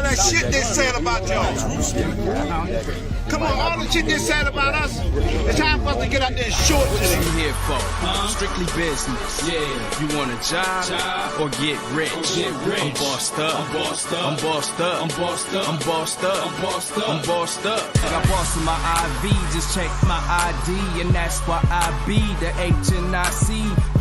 that shit they said about y'all. Come on, all the shit they said about us. It's time for us to get out there and show it to them. What you here for? Strictly business. Yeah. You want a job or get rich? I'm bossed up. I'm bossed up. I'm bossed up. I'm bossed up. I'm bossed up. I'm bossed up. I'm bossed up. I got boss in my IV. Just check my ID, and that's why I be the HNIC.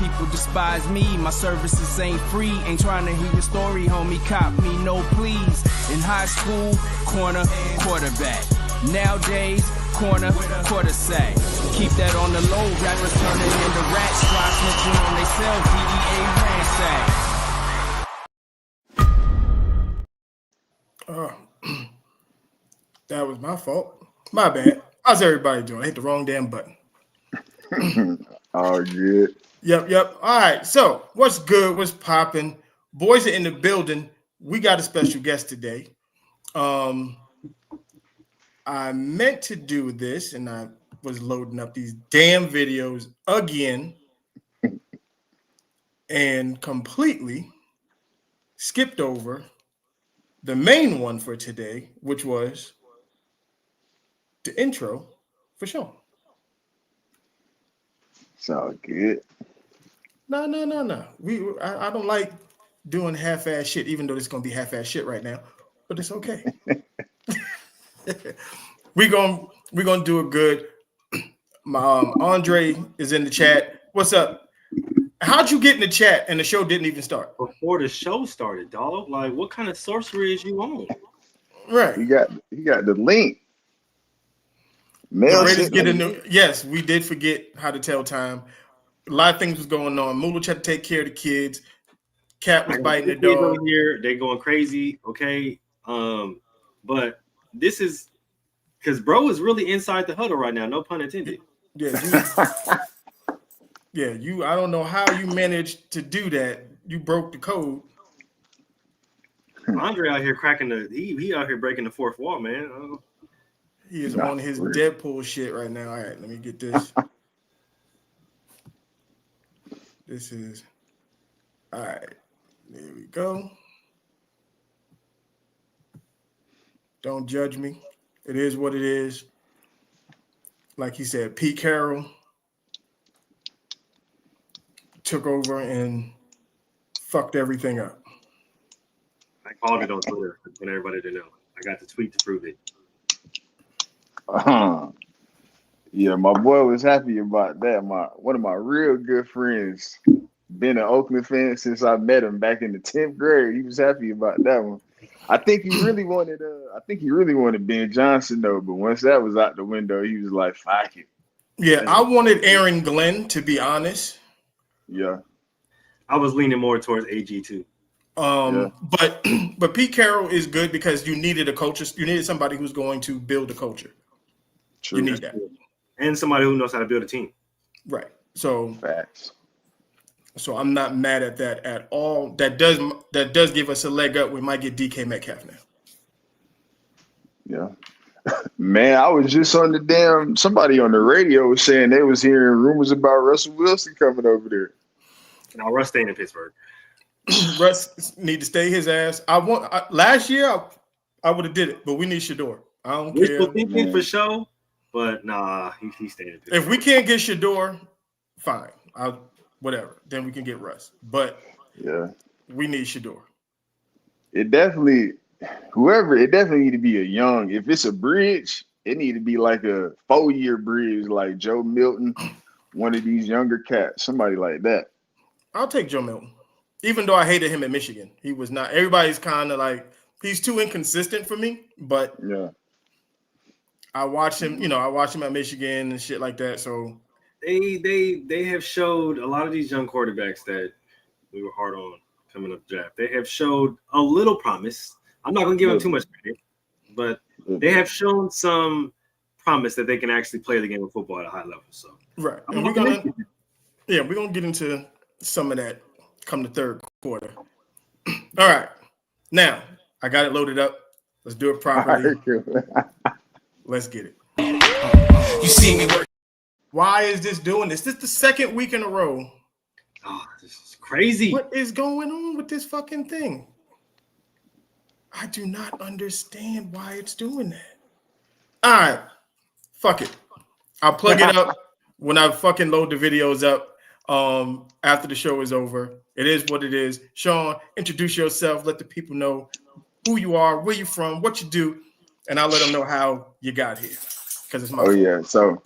People despise me. My services ain't free. Ain't trying to hear your story, homie. Cop me, no please. In high school, corner, quarterback. Nowadays, corner, quarter sack. Keep that on the low. Rappers turning into rats. Fly snitching on they self. DEA ransack. That was my fault. My bad. How's everybody doing? I hit the wrong damn button. All good. Yep. All right. So, what's good? What's popping? Boys are in the building. We got a special guest today. I meant to do this, and I was loading up these damn videos again and completely skipped over the main one for today, which was the intro for Sean. Sound good. No. I don't like doing half-ass shit, even though it's gonna be half-ass shit right now, but it's okay. We're gonna do it good. Andre is in the chat. What's up? How'd you get in the chat and the show didn't even start? Before the show started, dog. Like, what kind of sorcery is you on? Right. You got the link. Yes, we did forget how to tell time. A lot of things was going on. Moolah had to take care of the kids. Cat was biting the dog. Here, they going crazy. Okay. But this is because bro is really inside the huddle right now. No pun intended. Yeah. I don't know how you managed to do that. You broke the code. Andre out here cracking he out here breaking the fourth wall, man. He is on his Deadpool shit right now. All right, let me get this. This is all right. There we go. Don't judge me. It is what it is. Like he said, Pete Carroll took over and fucked everything up. I called it on Twitter. I want everybody to know. I got the tweet to prove it. Yeah, my boy was happy about that. One of my real good friends, been an Oakland fan since I met him back in the 10th grade. He was happy about that one. I think he really wanted Ben Johnson though, but once that was out the window, he was like, fuck it. Yeah, I wanted Aaron Glenn, to be honest. Yeah. I was leaning more towards AG too. But Pete Carroll is good because you needed a culture. You needed somebody who's going to build a culture. True. You need that. And somebody who knows how to build a team. Right. So facts. So I'm not mad at that at all. That does give us a leg up. We might get DK Metcalf now. Yeah. Man, I was just on somebody on the radio was saying they was hearing rumors about Russell Wilson coming over there. Now Russ staying in Pittsburgh. Russ need to stay his ass. Last year I would have did it, but we need Shador. I don't care. We're thinking for sure, but nah, he's staying in Pittsburgh. If we can't get Shador, fine. Whatever. Then we can get Russ. But yeah, we need Shador. It definitely need to be a young. If it's a bridge, it need to be like a 4-year bridge, like Joe Milton, one of these younger cats, somebody like that. I'll take Joe Milton. Even though I hated him at Michigan. He was not. Everybody's kind of like, he's too inconsistent for me. But yeah, I watched him, at Michigan and shit like that. So they have showed a lot of these young quarterbacks that we were hard on coming up the draft. They have showed a little promise. I'm not going to give them too much credit, but they have shown some promise that they can actually play the game of football at a high level. So right, and we're gonna get into some of that come the third quarter. All right, now I got it loaded up. Let's do it properly. Let's get it. You see me work. Why is this doing this? This is the second week in a row. Oh, this is crazy. What is going on with this fucking thing? I do not understand why it's doing that. All right, fuck it. I'll plug it up when I fucking load the videos up after the show is over. It is what it is. Sean, introduce yourself. Let the people know who you are, where you're from, what you do, and I'll let them know how you got here. Because it's my fault. Yeah. So,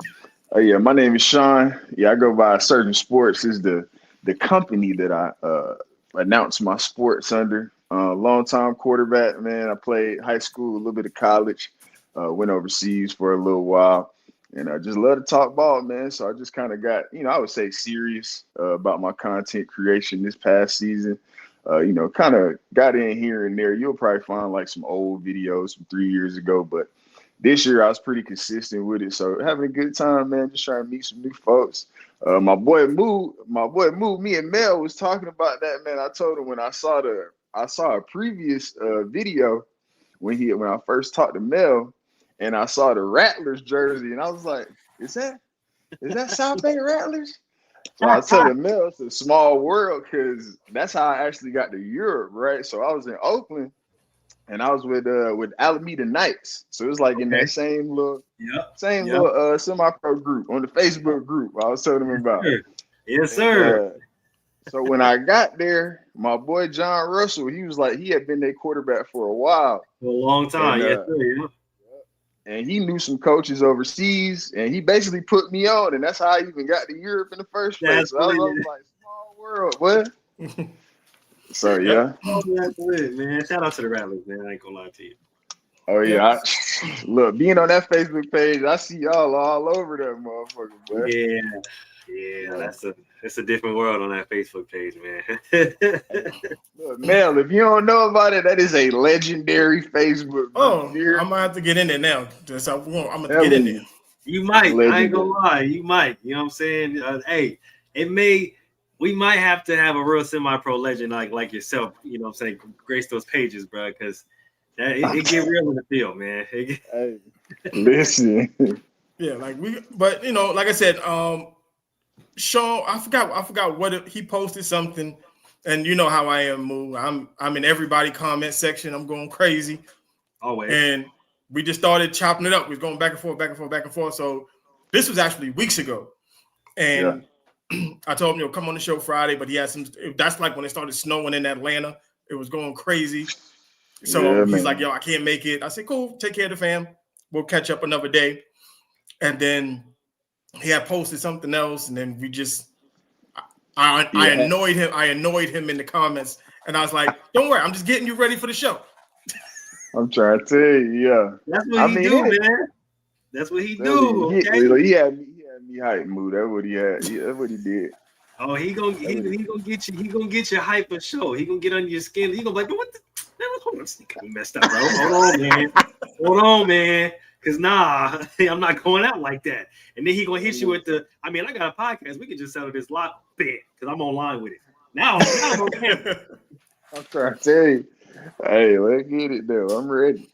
my name is Sean. Yeah, I go by Surgeon Sports. Is the company that I announce my sports under. Long-time quarterback, man. I played high school, a little bit of college, went overseas for a little while, and I just love to talk ball, man. So I just kind of got, I would say serious about my content creation this past season. Kind of got in here and there. You'll probably find like some old videos from 3 years ago, but this year I was pretty consistent with it. So having a good time, man. Just trying to meet some new folks. My boy Moo, me and Mel was talking about that, man. I told him when I saw a previous video when I first talked to Mel, and I saw the Rattlers jersey, and I was like, is that South Bay Rattlers? So I was telling Mel it's a small world because that's how I actually got to Europe, right? So I was in Oakland, and I was with Alameda Knights. So it was like in that same little semi-pro group on the Facebook group I was telling them about. Yes, sir. So when I got there, my boy John Russell, he was like, he had been their quarterback for a while. For a long time, and, and he knew some coaches overseas, and he basically put me on, and that's how I even got to Europe in the first place. So I was like, small world, what? So yeah. Oh, that's it, man. Shout out to the Rattlers, man. I ain't gonna lie to you. Oh yeah, look, being on that Facebook page, I see y'all all over that motherfucker, boy. Yeah, it's a different world on that Facebook page, man. Look, Mel, if you don't know about it, that is a legendary Facebook. I'm gonna have to get in there now. I'm gonna get in there. You might. Legendary. I ain't gonna lie. You might. You know what I'm saying? We might have to have a real semi-pro legend like yourself. You know what I'm saying? Grace those pages, bro, because it get real in the field, man. Hey, listen. Yeah, but like I said, Sean, I forgot what he posted something, and you know how I am, Moo. I'm in everybody comment section. I'm going crazy. Always. And we just started chopping it up. We was going back and forth, back and forth, back and forth. So this was actually weeks ago, and I told him, come on the show Friday, but he had some. That's like when it started snowing in Atlanta. It was going crazy. So he's like, I can't make it. I said, cool, take care of the fam. We'll catch up another day. And then he had posted something else, and then we just I annoyed him. I annoyed him in the comments, and I was like, "Don't worry, I'm just getting you ready for the show." I'm trying to tell you, that's what he do, man. That's what he do. He had me hype, Moo. That's what he had. That's what he did. Oh, he gonna get you. He gonna get you hype for sure. He gonna get under your skin. He gonna be like, what the? Hold on, messed up, bro. Hold on, man. Cause I'm not going out like that. And then he gonna hit you with I got a podcast. We can just settle this lot bit because I'm online with it. Now I'm on camera. I'm trying to tell you. Hey, let's get it though. I'm ready.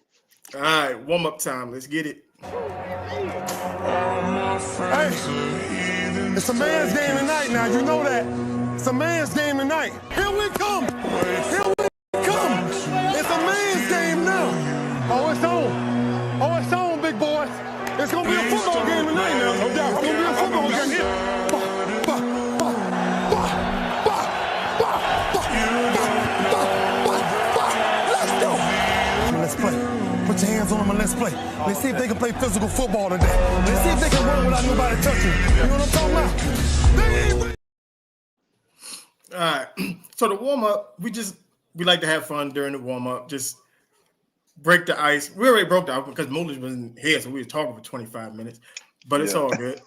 All right, warm up time. Let's get it. Hey, it's a man's game tonight now. You know that. It's a man's game tonight. Here we come. Here we come. It's a man's game now. Oh, it's on. Oh, it's on, big boy. It's going to be a football game tonight now. No doubt. It's going to be a football game here. Let's go. Let's play. Put your hands on them and let's play. Let's see if they can play physical football today. Let's see if they can run without nobody touching. You know what I'm talking about? All right. So the warm-up, we like to have fun during the warm-up. Just break the ice. We already broke the ice because Moolish wasn't here, so we were talking for 25 minutes. But it's all good.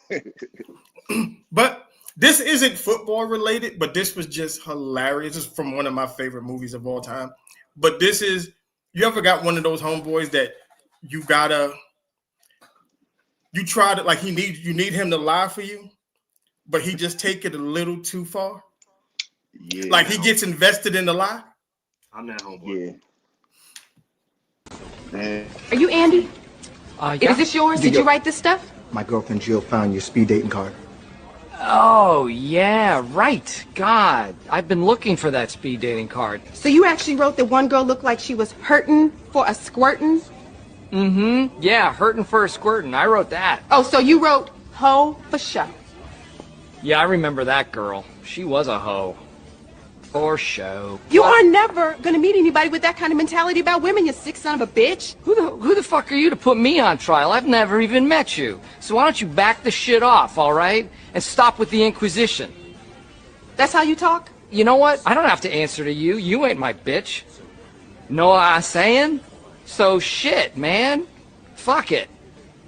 But this isn't football related, but this was just hilarious. This is from one of my favorite movies of all time. But this is, you ever got one of those homeboys that you try to, like, you need him to lie for you, but he just take it a little too far? Yeah. Like he gets invested in the lie? I'm that homeboy. Yeah. Are you Andy? Yeah. Is this yours? Did you write this stuff? My girlfriend Jill found your speed dating card. Oh, yeah, right. God, I've been looking for that speed dating card. So you actually wrote that one girl looked like she was hurting for a squirtin'? Mm-hmm. Yeah, hurting for a squirtin'. I wrote that. Oh, so you wrote hoe for show. Yeah, I remember that girl. She was a hoe. For show. You are never gonna meet anybody with that kind of mentality about women, you sick son of a bitch. Who the fuck are you to put me on trial? I've never even met you. So why don't you back the shit off, all right? And stop with the Inquisition. That's how you talk? You know what? I don't have to answer to you. You ain't my bitch. Know what I'm saying? So shit, man. Fuck it.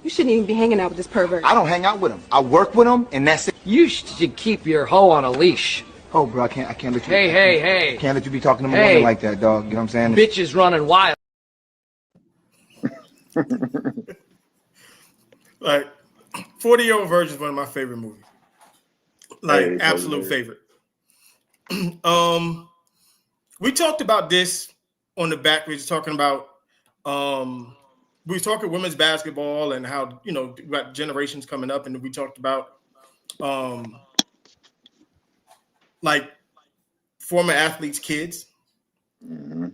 You shouldn't even be hanging out with this pervert. I don't hang out with him. I work with him, and that's it. You should keep your hoe on a leash. Oh, bro, I can't let you. Hey. Can't let you be talking to me woman like that, dog. You know what I'm saying? Bitches running wild. Like, 40-Year-Old Virgin is one of my favorite movies. Like, Hey, absolute favorite. We talked about this on the back. We were talking about we were talking women's basketball and how, you know, we got generations coming up, and we talked about like former athletes' kids. Mm-hmm.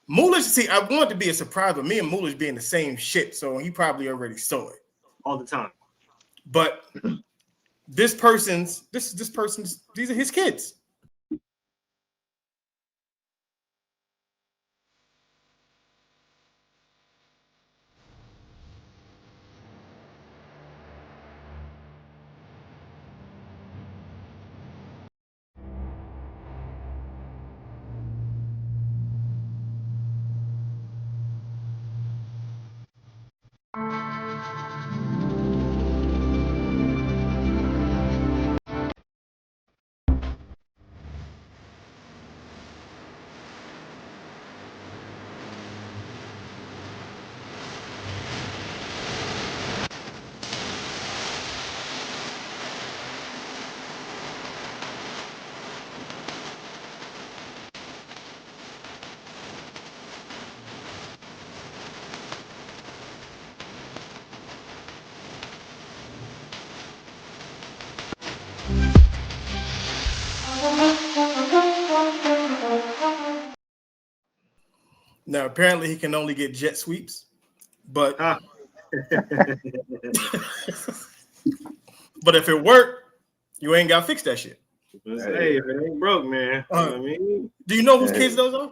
Moolish, see, I wanted to be a surprise, but me and Moolish being the same shit, so he probably already saw it all the time. But these are his kids. Now, apparently, he can only get jet sweeps, but but if it worked, you ain't got to fix that shit. Hey, if it ain't broke, man. You know what I mean? Do you know whose kids those are?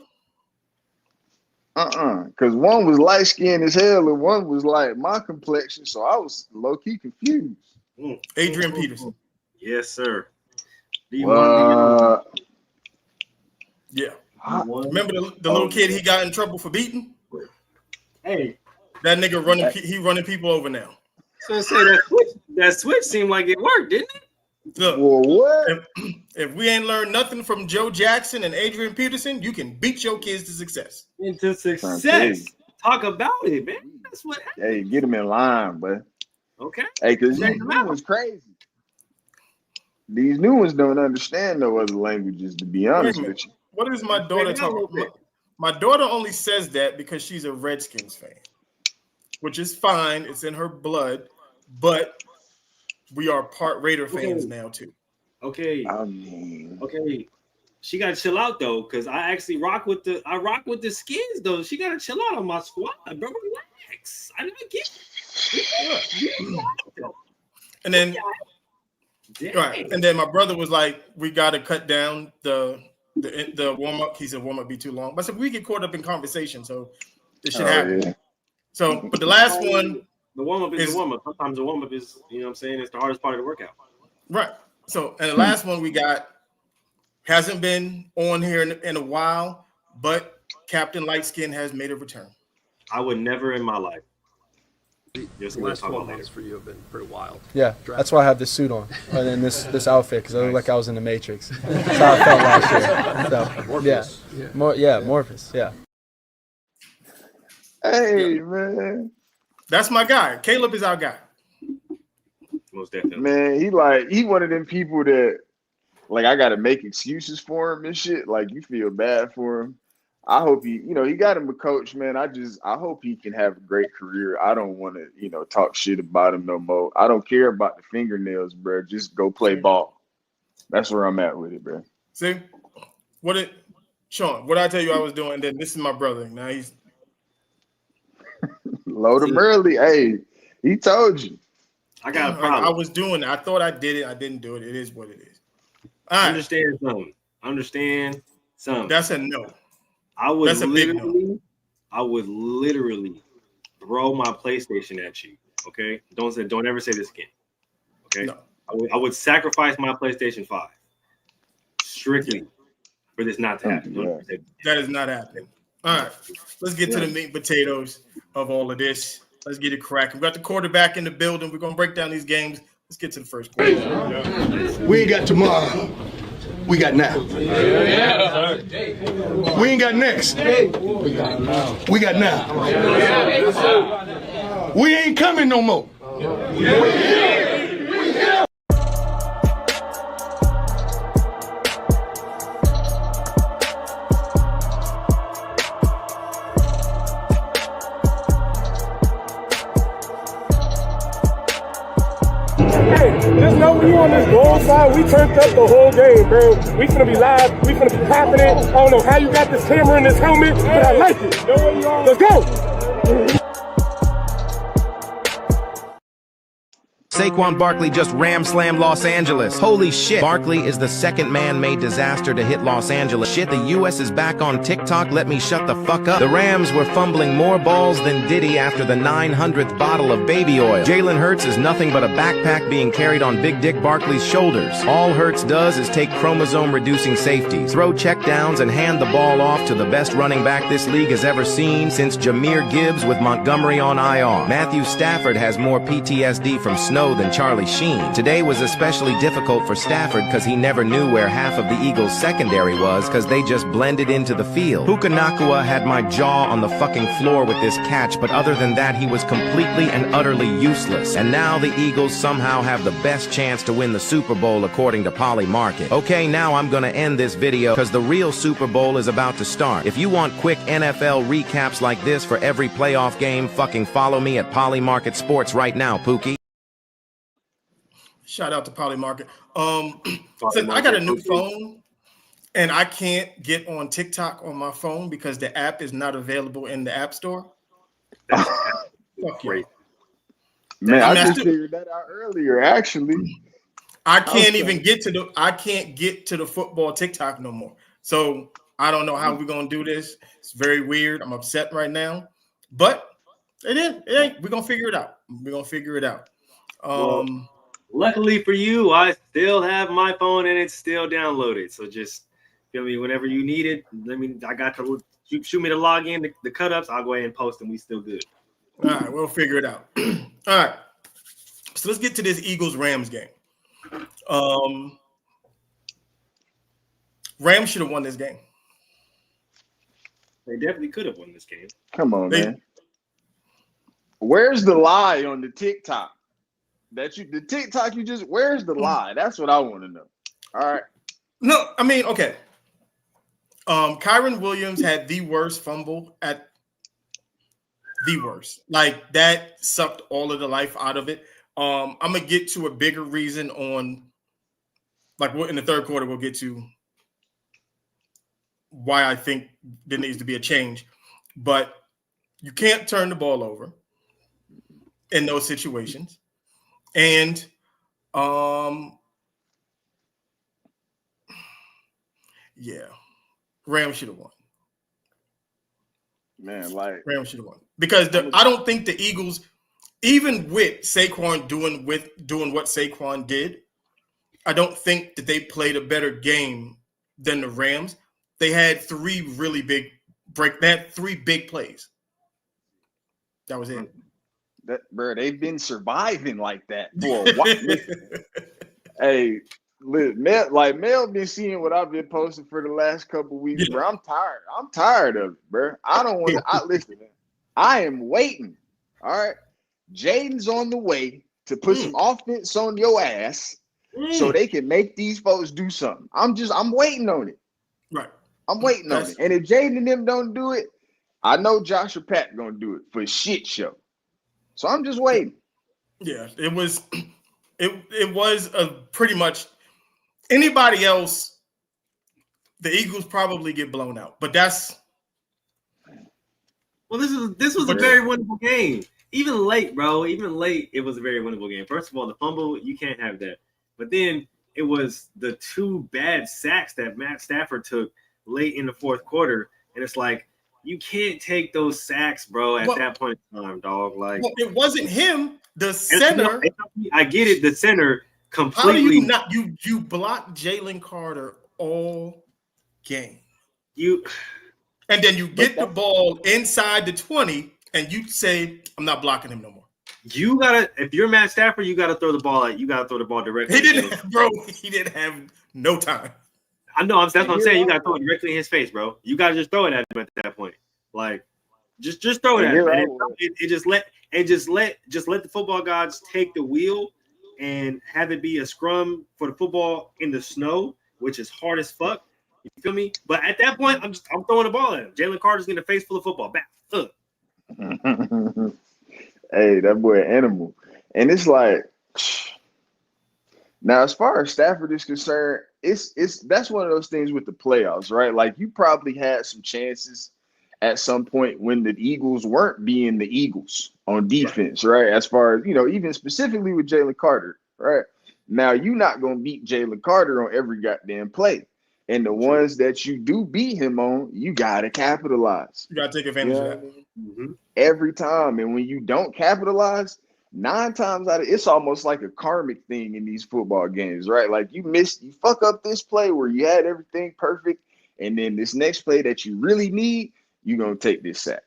Because one was light skinned as hell and one was like my complexion, so I was low key confused. Adrian Peterson. Yes, sir. Yeah. Remember the little kid he got in trouble for beating? Hey, that nigga running people over now. So say that switch seemed like it worked, didn't it? Look, what? If we ain't learned nothing from Joe Jackson and Adrian Peterson, you can beat your kids to success. Into success. Talk about it, man. That's what happened. Hey, get them in line, but okay. Hey, because these new ones crazy. These new ones don't understand no other languages, to be honest with you. What is my daughter talking about? My daughter only says that because she's a Redskins fan, which is fine. It's in her blood, but we are part Raider fans now too. Okay. Okay. She gotta chill out though, because I actually rock with the skins though. She gotta chill out on my squad, bro. Relax. I never get it. And then right, and then my brother was like, "We got to cut down the warm up." He said, "Warm up be too long." But I said, "We get caught up in conversation, so this should happen." Yeah. So, but the last one, the warm up is the warm up. Sometimes the warm up is, you know what I'm saying, it's the hardest part of the workout. Right. So, and the last one we got hasn't been on here in a while, but Captain Lightskin has made a return. I would never in my life. The last 12 months for you have been pretty wild. Yeah, that's why I have this suit on and then this outfit, because I look like I was in the Matrix. That's how I felt last year. So, Morpheus. Morpheus. Yeah. Hey, man, that's my guy. Caleb is our guy. Most definitely. Man, he one of them people that, like, I gotta make excuses for him and shit. Like, you feel bad for him. I hope he got him a coach, man. I hope he can have a great career. I don't want to, talk shit about him no more. I don't care about the fingernails, bro. Just go play ball. That's where I'm at with it, bro. See, Sean, what I tell you I was doing, then this is my brother. Now he's load him early. Hey, he told you. I got a problem. I was doing it. I thought I did it. I didn't do it. It is what it is. All right. Understand something. That's a no. I would literally throw my PlayStation at you. Okay, don't ever say this again. Okay, no. I would sacrifice my PlayStation 5 strictly for this not to happen. Yeah. That is not happening. All right, let's get to the meat and potatoes of all of this. Let's get it cracking. We got the quarterback in the building. We're gonna break down these games. Let's get to the first quarter. We ain't got tomorrow. We got now. We ain't got next. We got now. We ain't coming no more. Just know when you on this goal side, we turned up the whole game, bro. We finna be live. We finna be popping it. I don't know how you got this camera in this helmet, but I like it. Let's go. Saquon Barkley just ram-slammed Los Angeles. Holy shit. Barkley is the second man-made disaster to hit Los Angeles. Shit, the U.S. is back on TikTok. Let me shut the fuck up. The Rams were fumbling more balls than Diddy after the 900th bottle of baby oil. Jalen Hurts is nothing but a backpack being carried on Big Dick Barkley's shoulders. All Hurts does is take chromosome-reducing safeties, throw checkdowns, and hand the ball off to the best running back this league has ever seen since Jahmyr Gibbs with Montgomery on IR. Matthew Stafford has more PTSD from snow than Charlie Sheen. Today was especially difficult for Stafford because he never knew where half of the Eagles' secondary was because they just blended into the field. Puka Nacua had my jaw on the fucking floor with this catch, but other than that, he was completely and utterly useless. And now the Eagles somehow have the best chance to win the Super Bowl according to Poly Market. Okay, now I'm gonna end this video because the real Super Bowl is about to start. If you want quick NFL recaps like this for every playoff game, fucking follow me at Poly Market Sports right now, Pookie. Shout out to Poly Market. Since I got a new phone and I can't get on TikTok on my phone because the app is not available in the App Store. Fuck you. Man, I just figured that out earlier, actually. I can't even get to the football TikTok no more. So I don't know how we're gonna do this. It's very weird. I'm upset right now. But it ain't. We're gonna figure it out. Luckily for you, I still have my phone and it's still downloaded. So just feel me whenever you need it. I got to shoot me to log in the cut ups. I'll go ahead and post them. We still good. All right, we'll figure it out. All right. So let's get to this Eagles-Rams game. Rams should have won this game. They definitely could have won this game. Come on, man. Where's the lie on the TikTok? The TikTok where's the lie? That's what I want to know. All right. No, I mean, okay. Kyron Williams had the worst fumble at the worst. Like that sucked all of the life out of it. I'm gonna get to a bigger reason on like in the third quarter, we'll get to why I think there needs to be a change. But you can't turn the ball over in those situations. And Rams should have won. Man, Rams should have won. Because I don't think the Eagles, even with Saquon doing what Saquon did, I don't think that they played a better game than the Rams. They had three big plays. That was it. Bro, they've been surviving like that for a while. Hey, Mel been seeing what I've been posting for the last couple of weeks, bro. I'm tired. I'm tired of it, bro. I don't want to. Listen, I am waiting. All right, Jaden's on the way to put some offense on your ass so they can make these folks do something. I'm waiting on it. Right. I'm waiting on it. And if Jaden and them don't do it, I know Josh or Pat gonna do it for shit show. So I'm just waiting. Yeah, it was a pretty much anybody else. The Eagles probably get blown out, but that's. Well, this was a very winnable game. Even late, bro. Even late, it was a very winnable game. First of all, the fumble, you can't have that. But then it was the 2 bad sacks that Matt Stafford took late in the fourth quarter, and it's like you can't take those sacks, bro. At that point in time, dog. Like it wasn't him. The center. I get it. The center completely. How do you not? You blocked Jalen Carter all game. And then you get the ball inside the 20, and you say, "I'm not blocking him no more." You gotta, if you're Matt Stafford, you gotta throw the ball at. You gotta throw the ball directly. He didn't have no time. I know. That's what I'm saying. You gotta throw it directly in his face, bro. You gotta just throw it at him at that point. Like, just throw it at him. And just let the football gods take the wheel and have it be a scrum for the football in the snow, which is hard as fuck. You feel me? But at that point, I'm throwing the ball at him. Jalen Carter's getting a face full of football. Back. Hey, that boy an animal. And it's like now, as far as Stafford is concerned, that's one of those things with the playoffs, right? Like you probably had some chances at some point when the Eagles weren't being the Eagles on defense, right? As far as, even specifically with Jalen Carter, right? Now you're not gonna beat Jalen Carter on every goddamn play. And the ones that you do beat him on, you gotta capitalize. You gotta take advantage of that. Mm-hmm. Every time. And when you don't capitalize, 9 times out of it's almost like a karmic thing in these football games, right? Like you fuck up this play where you had everything perfect, and then this next play that you really need, you're gonna take this sack.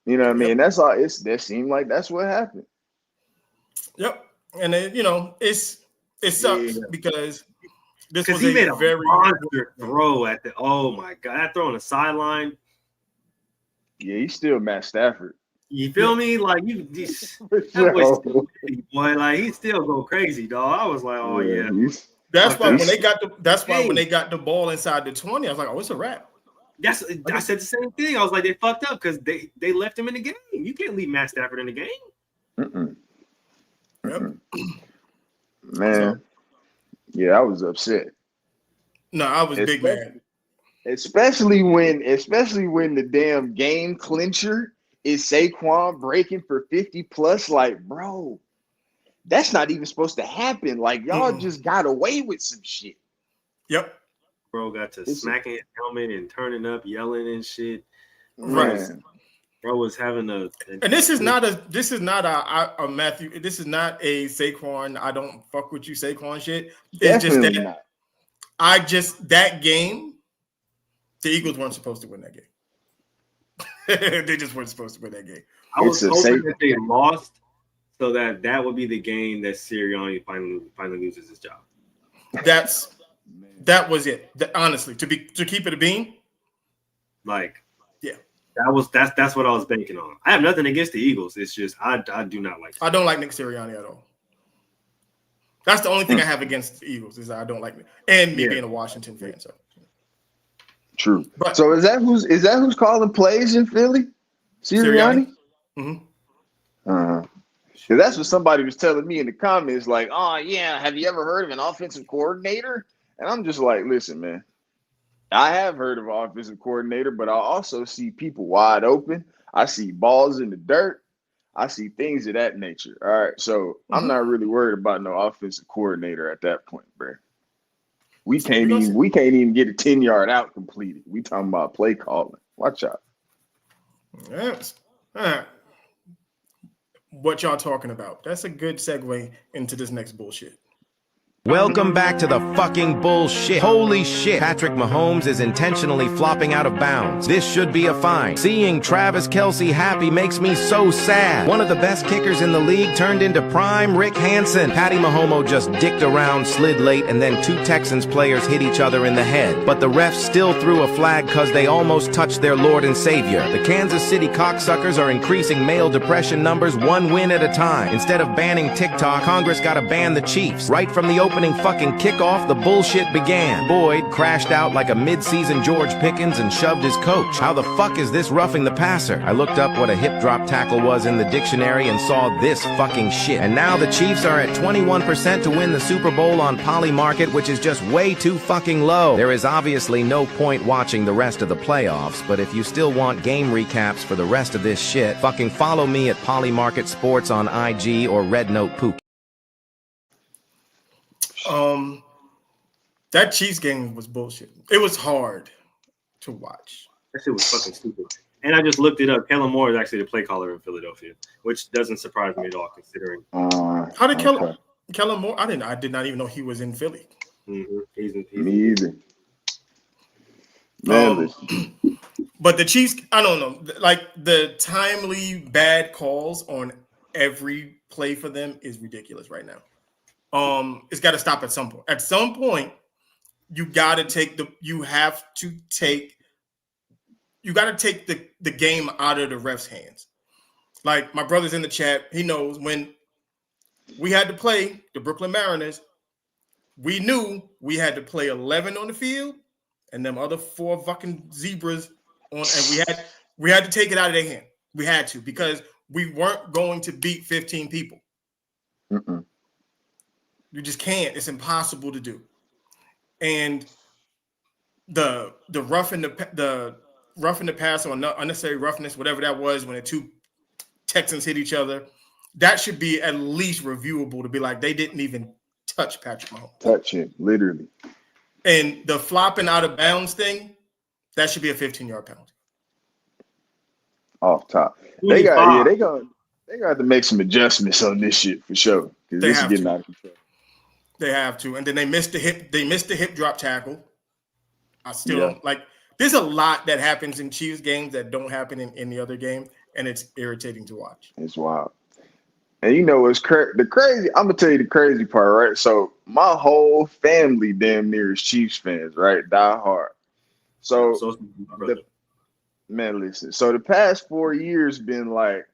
You know what I mean? That's all that seemed like that's what happened. Yep. And it sucks because this was he made a very monster throw at the. Oh my god, that throw on the sideline. Yeah, he's still Matt Stafford. You feel me? Like that boy's still crazy, boy. Like he still go crazy, dog. I was like, oh yeah. That's why when they got the ball inside the 20, I was like, oh, it's a wrap. I said the same thing. I was like, they fucked up because they left him in the game. You can't leave Matt Stafford in the game. Mm-mm. Yep. Man. Yeah, I was upset. No, I was big mad. Especially when the damn game clincher is Saquon breaking for 50 plus. Like, bro, that's not even supposed to happen. Like, y'all just got away with some shit. Yep. Bro got to smacking his helmet and turning up, yelling and shit. Right. Bro was having a and this is not a Matthew. This is not a Saquon. I don't fuck with you, Saquon shit. It's Definitely not. That game. The Eagles weren't supposed to win that game. They just weren't supposed to win that game. I was hoping that they lost, so that would be the game that Sirianni finally loses his job. That was it. Honestly, to keep it a bean. Like, yeah. That's what I was banking on. I have nothing against the Eagles. It's just I do not like. I don't like Nick Sirianni at all. That's the only thing I have against the Eagles is I don't like it, and me being a Washington fan. So true. So is that who's calling plays in Philly? Sirianni? Mm-hmm. That's what somebody was telling me in the comments. Like, oh yeah, have you ever heard of an offensive coordinator? And I'm just like, listen, man. I have heard of an offensive coordinator, but I also see people wide open. I see balls in the dirt. I see things of that nature. All right. So I'm not really worried about no offensive coordinator at that point, bro. We can't even get a 10-yard out completed. We talking about play calling. Watch out. Yes. All right. What y'all talking about? That's a good segue into this next bullshit. Welcome back to the fucking bullshit. Holy shit. Patrick Mahomes is intentionally flopping out of bounds. This should be a fine. Seeing Travis Kelce happy makes me so sad. One of the best kickers in the league turned into prime Rick Hansen. Patty Mahomes just dicked around, slid late, and then 2 Texans players hit each other in the head. But the refs still threw a flag cause they almost touched their Lord and Savior. The Kansas City cocksuckers are increasing male depression numbers 1 win at a time. Instead of banning TikTok, Congress gotta ban the Chiefs. Right from the opening opening fucking kickoff, the bullshit began. Boyd crashed out like a mid-season George Pickens and shoved his coach. How the fuck is this roughing the passer? I looked up what a hip drop tackle was in the dictionary and saw this fucking shit. And now the Chiefs are at 21% to win the Super Bowl on Polymarket, which is just way too fucking low. There is obviously no point watching the rest of the playoffs, but if you still want game recaps for the rest of this shit, fucking follow me at Polymarket Sports on IG or Red Note Pook. That Chiefs game was bullshit. It was hard to watch. That shit was fucking stupid. And I just looked it up. Kellen Moore is actually the play caller in Philadelphia, which doesn't surprise me at all, considering. How did Kellen Moore? I did not even know he was in Philly. Mm-hmm. He's me either. Man, but the Chiefs, I don't know. Like the timely bad calls on every play for them is ridiculous right now. It's got to stop at some point. At some point, you got to take the game out of the refs' hands. Like my brother's in the chat, he knows when we had to play the Brooklyn Mariners, we knew we had to play 11 on the field and them other 4 fucking zebras on, and we had to take it out of their hand. We had to, because we weren't going to beat 15 people. Mm-mm. You just can't. It's impossible to do. And the roughing the pass or unnecessary roughness, whatever that was, when the 2 Texans hit each other, that should be at least reviewable to be like they didn't even touch Patrick Mahomes. Touch him, literally. And the flopping out of bounds thing, that should be a 15-yard penalty. Off top. They got to make some adjustments on this shit for sure. Because this is getting out of control. They have to. And then they missed the hip drop tackle. I still like there's a lot that happens in Chiefs games that don't happen in any other game, and it's irritating to watch. It's wild. And you know what's crazy? I'm gonna tell you the crazy part, right? So my whole family damn near is Chiefs fans, right? Die hard. So man, listen. So the past 4 years been like,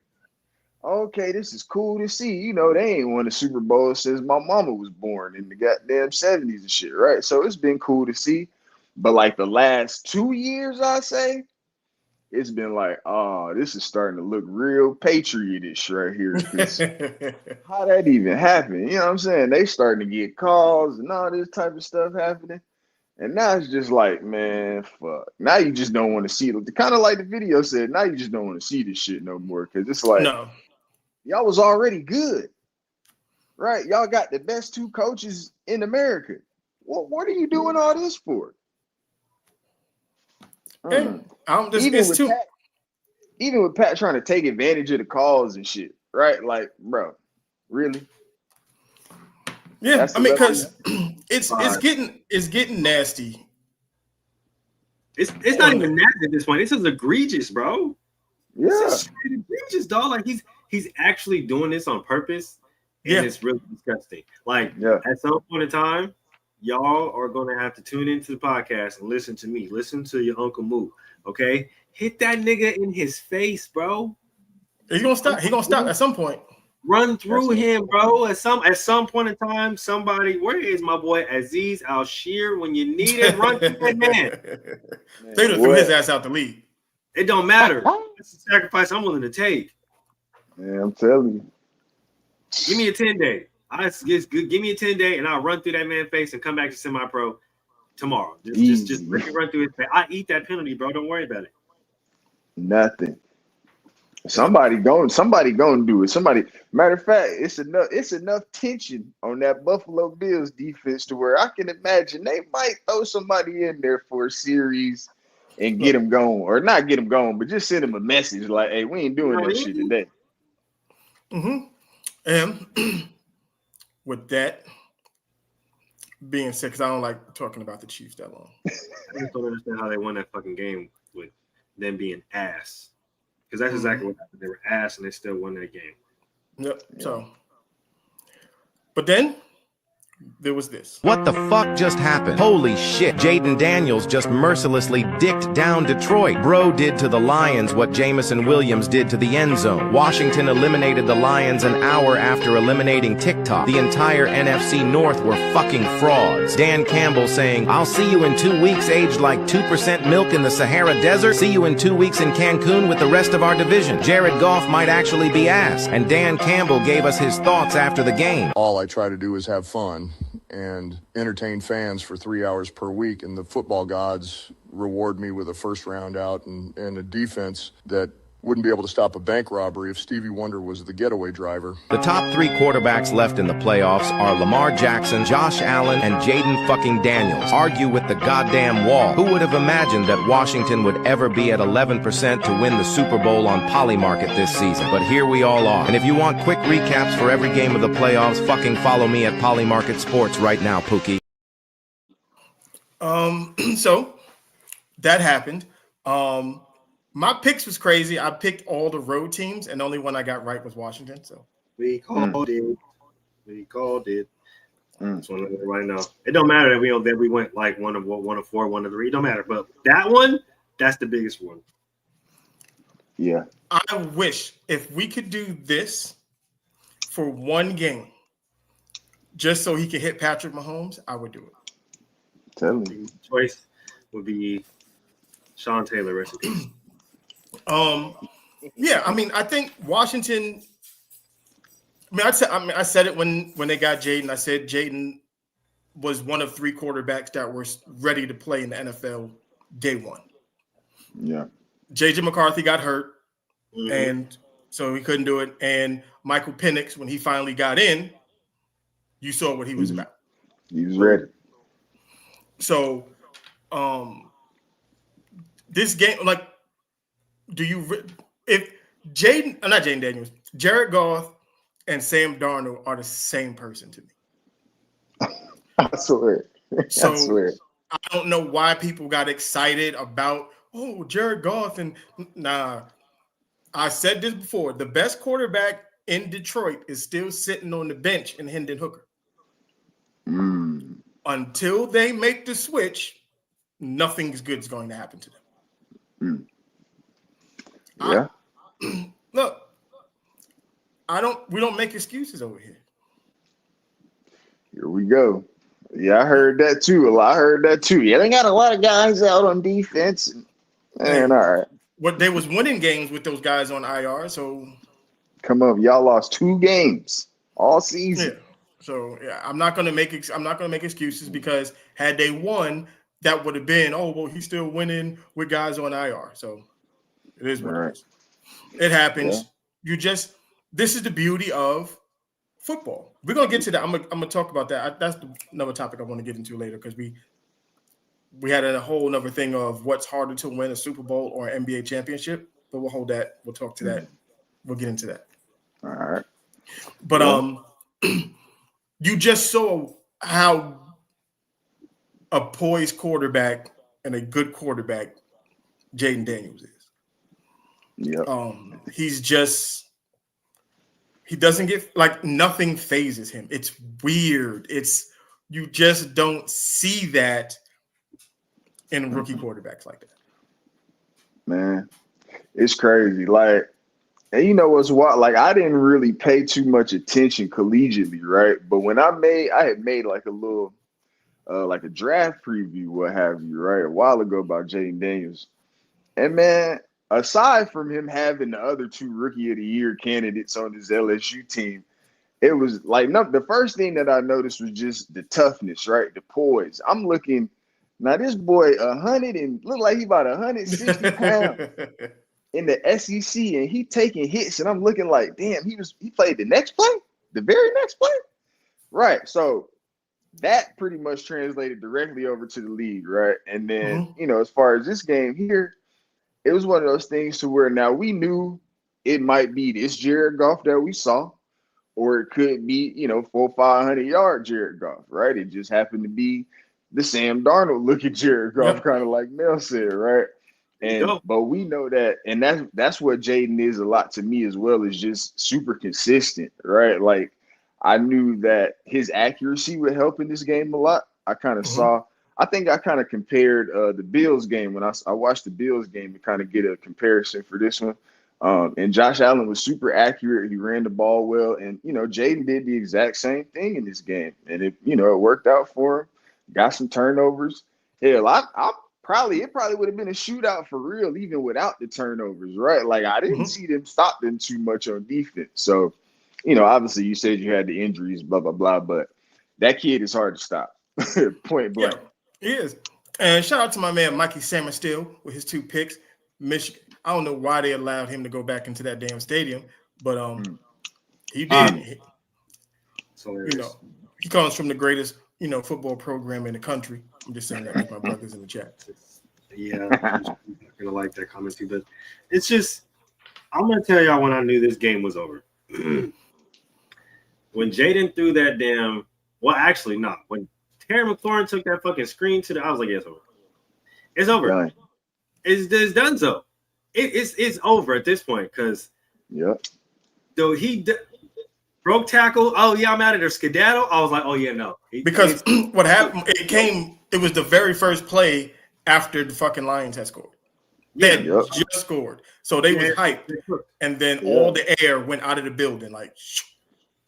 okay, this is cool to see. You know, they ain't won a Super Bowl since my mama was born in the goddamn 70s and shit, right? So it's been cool to see. But like the last 2 years, I say, it's been like, oh, this is starting to look real patriotish right here. How that even happened? You know what I'm saying? They starting to get calls and all this type of stuff happening. And now it's just like, man, fuck. Now you just don't want to see it. Kind of like the video said, now you just don't want to see this shit no more. Because it's like, y'all was already good, right? Y'all got the best 2 coaches in America. What are you doing all this for? Even with Pat trying to take advantage of the calls and shit, right? Like, bro, really? Yeah, I mean, because it's getting nasty. It's not even nasty at this point. This is egregious, bro. Yeah, this is egregious, dog. Like he's actually doing this on purpose, and it's really disgusting. Like at some point in time, y'all are going to have to tune into the podcast and listen to me. Listen to your Uncle Moo, okay? Hit that nigga in his face, bro. He's going to stop. He's going to stop at some point. Run through him, bro. At some point in time, somebody, where is my boy Aziz Al-Shir? When you need it, run through that man. They threw his ass out the league. It don't matter. It's a sacrifice I'm willing to take. Man, I'm telling you. Give me a 10-day. Give me a 10-day, and I'll run through that man's face and come back to semi-pro tomorrow. Just run through his face. I eat that penalty, bro. Don't worry about it. Nothing. Somebody going to do it. Matter of fact, it's enough tension on that Buffalo Bills defense to where I can imagine they might throw somebody in there for a series and get them going, or not get them going, but just send them a message like, "Hey, we ain't doing that shit today." And with that being said, because I don't like talking about the Chiefs that long. I just don't understand how they won that fucking game with them being ass. Because that's exactly what happened. They were ass and they still won that game. Yep. So, but then there was this. What the fuck just happened? Holy shit, Jaden Daniels just mercilessly dicked down Detroit. Bro did to the Lions what Jamison Williams did to the end zone. Washington eliminated the Lions an hour after eliminating TikTok. The entire NFC North were fucking frauds. Dan Campbell saying, I'll see you in 2 weeks aged like 2% milk in the Sahara Desert. See you in 2 weeks in Cancun with the rest of our division. Jared Goff might actually be ass. And Dan Campbell gave us his thoughts after the game. All I try to do is have fun and entertain fans for 3 hours per week, and the football gods reward me with a first round out and a defense that wouldn't be able to stop a bank robbery if Stevie Wonder was the getaway driver. The top 3 quarterbacks left in the playoffs are Lamar Jackson, Josh Allen, and Jaden fucking Daniels. Argue with the goddamn wall. Who would have imagined that Washington would ever be at 11% to win the Super Bowl on Polymarket this season? But here we all are. And if you want quick recaps for every game of the playoffs, fucking follow me at Polymarket Sports right now, Pookie. So that happened. My picks was crazy. I picked all the road teams, and the only one I got right was Washington. So we called it. We called it. That's one right now. It don't matter that we went like one of 4, 1 of 3. It don't matter. But that one, that's the biggest one. Yeah. I wish if we could do this for one game, just so he could hit Patrick Mahomes, I would do it. Tell me. Choice would be Sean Taylor, rest in peace. Yeah, I mean, I think Washington. I said it when they got Jaden. I said Jaden was one of 3 quarterbacks that were ready to play in the NFL day one. Yeah. JJ McCarthy got hurt, and so he couldn't do it. And Michael Penix, when he finally got in, you saw what he was about. He was ready. So, this game, like. If not Jaden Daniels, Jared Goff and Sam Darnold are the same person to me. I swear. So I swear. I don't know why people got excited about, Jared Goff. And nah, I said this before. The best quarterback in Detroit is still sitting on the bench in Hendon Hooker. Until they make the switch, nothing good is going to happen to them. Yeah. Look, we don't make excuses over here. Here we go. Yeah, I heard that too. Yeah, they got a lot of guys out on defense. And all right. What they was winning games with those guys on IR, so come up, y'all lost 2 games all season. Yeah. So yeah, I'm not gonna make excuses, because had they won, that would have been, he's still winning with guys on IR. So it is what it is. It happens. Yeah. This is the beauty of football. We're gonna get to that. I'm gonna talk about that. That's another topic I want to get into later, because we had a whole another thing of what's harder to win, a Super Bowl or an NBA championship. But we'll hold that. We'll talk to that. We'll get into that. All right. But you just saw how a poised quarterback and a good quarterback Jaden Daniels is. Yeah. He doesn't get, like, nothing phases him. It's weird. You just don't see that in rookie quarterbacks like that. Man, it's crazy. Like, and you know what's wild? Like, I didn't really pay too much attention collegiately, right? But when I had made like a little, like a draft preview, what have you, right, a while ago about Jaden Daniels. And man, aside from him having the other 2 Rookie of the Year candidates on his LSU team, it was like, the first thing that I noticed was just the toughness, right? The poise. I'm looking, now this boy 100 and look like he about 160 pounds in the SEC, and he taking hits, and I'm looking like, damn, he played the next play, the very next play, right? So that pretty much translated directly over to the league, right? And then as far as this game here, it was one of those things to where now we knew it might be this Jared Goff that we saw, or it could be 400 or 500 yard Jared Goff, right? It just happened to be the Sam Darnold look at Jared Goff, kind of like Mel said, right? But we know that, and that's what Jaden is a lot to me as well, is just super consistent, right? Like, I knew that his accuracy would help in this game a lot. I kind of saw. I think I kind of compared the Bills game when I watched the Bills game to kind of get a comparison for this one. And Josh Allen was super accurate. He ran the ball well, and Jaden did the exact same thing in this game, and it worked out for him. Got some turnovers. Hell, it probably would have been a shootout for real, even without the turnovers, right? Like I didn't see them stop them too much on defense. So, obviously you said you had the injuries, blah blah blah, but that kid is hard to stop. Point blank. Yeah, he is. And shout out to my man Mikey Samerstill with his 2 picks. Michigan. I don't know why they allowed him to go back into that damn stadium, but he did. He comes from the greatest football program in the country. I'm just saying that with my brothers in the chat. Yeah, I'm not gonna like that comment too, but it's just I'm gonna tell y'all when I knew this game was over. When Jaden threw that damn, well, actually not. When Terry McLaurin took that fucking screen I was like, yeah, it's over. It's over. Done. It's done so. It's over at this point because though he broke tackle. Oh yeah, I'm out of there. Skedaddle. I was like, oh yeah, no. Because what happened? It was the very first play after the fucking Lions had scored. They had just scored, so they was hyped, and then all the air went out of the building. Like,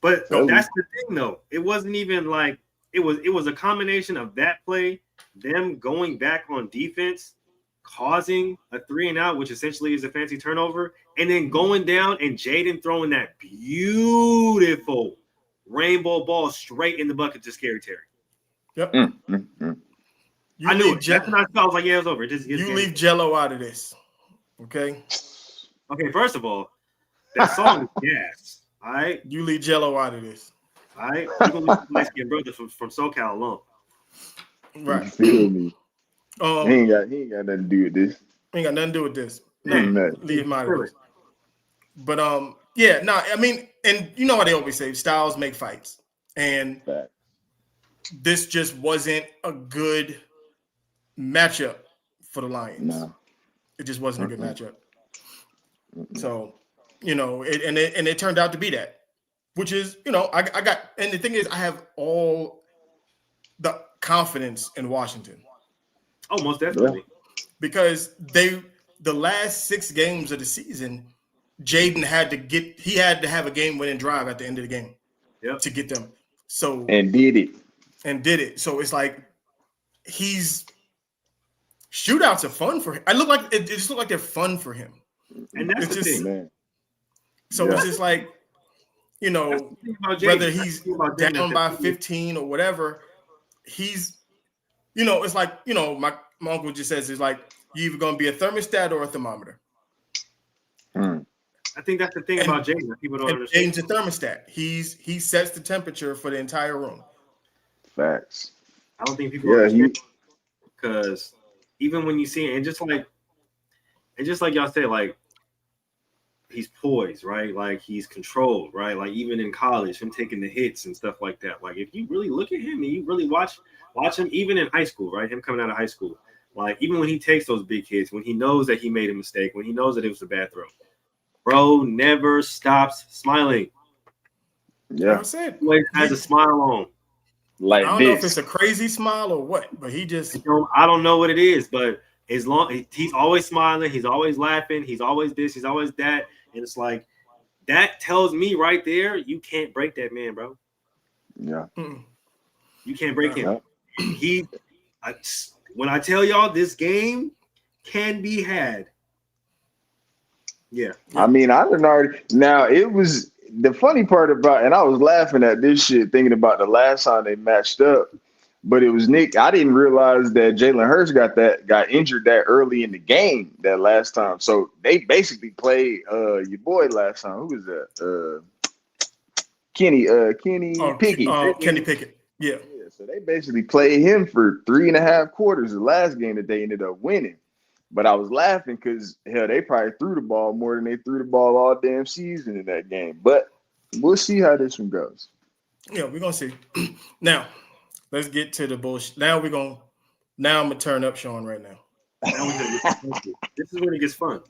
but that's the thing, though. It wasn't even like it was a combination of that play, them going back on defense, causing a 3-and-out, which essentially is a fancy turnover, and then going down and Jaden throwing that beautiful rainbow ball straight in the bucket to Scary Terry. Yep. I knew it. That's when I was like, yeah, it was over. You leave Jello out of this, okay? Okay, first of all, that song is gas. All right, you leave Jello out of this. All right, you're gonna leave my skin brother from SoCal alone. Right. You feel me? He ain't got nothing to do with this. Ain't got nothing to do with this. No, leave him out of this. But I mean, and you know what they always say, styles make fights. And this just wasn't a good matchup for the Lions. No. It just wasn't a good matchup. So, it turned out to be that, which is, I got, and the thing is, I have all the confidence in Washington. Oh, most definitely. Because the last 6 games of the season, Jaden had to have a game-winning drive at the end of the game to get them. So and did it. So it's like shootouts are fun for him. It just look like they're fun for him. And that's the thing, man. So it's just like, whether he's down by 15 or whatever, he's, it's like, my uncle just says, it's like, you're either going to be a thermostat or a thermometer. I think that's the thing about Jaden that people don't understand. Jaden's a thermostat. He sets the temperature for the entire room. Facts. I don't think people understand because even when you see it, and just like y'all say, like, he's poised, right? Like, he's controlled, right? Like, even in college, him taking the hits and stuff like that. Like, if you really look at him and you really watch him, even in high school, right? Him coming out of high school, like, even when he takes those big hits, when he knows that he made a mistake, when he knows that it was a bad throw, bro never stops smiling. Yeah. Always has a smile on. Like, I don't know if it's a crazy smile or what, but he just I don't know what it is, but as long he's always smiling, he's always laughing, he's always this, he's always that. And it's like that tells me right there, you can't break that man, bro. Yeah. You can't break him. When I tell y'all this game can be had. Yeah. I mean, I didn't already. Now, it was the funny part about, and I was laughing at this shit, thinking about the last time they matched up, but it was Nick. I didn't realize that Jalen Hurts got injured that early in the game that last time. So they basically played your boy last time. Who was that? Kenny Pickett. Kenny Pickett. Yeah. So they basically played him for 3.5 quarters. The last game that they ended up winning. But I was laughing because, hell, they probably threw the ball more than they threw the ball all damn season in that game. But we'll see how this one goes. Yeah, we're going to see. Now, let's get to the bullshit. Now I'm going to turn up Sean right now. This is when it gets fun.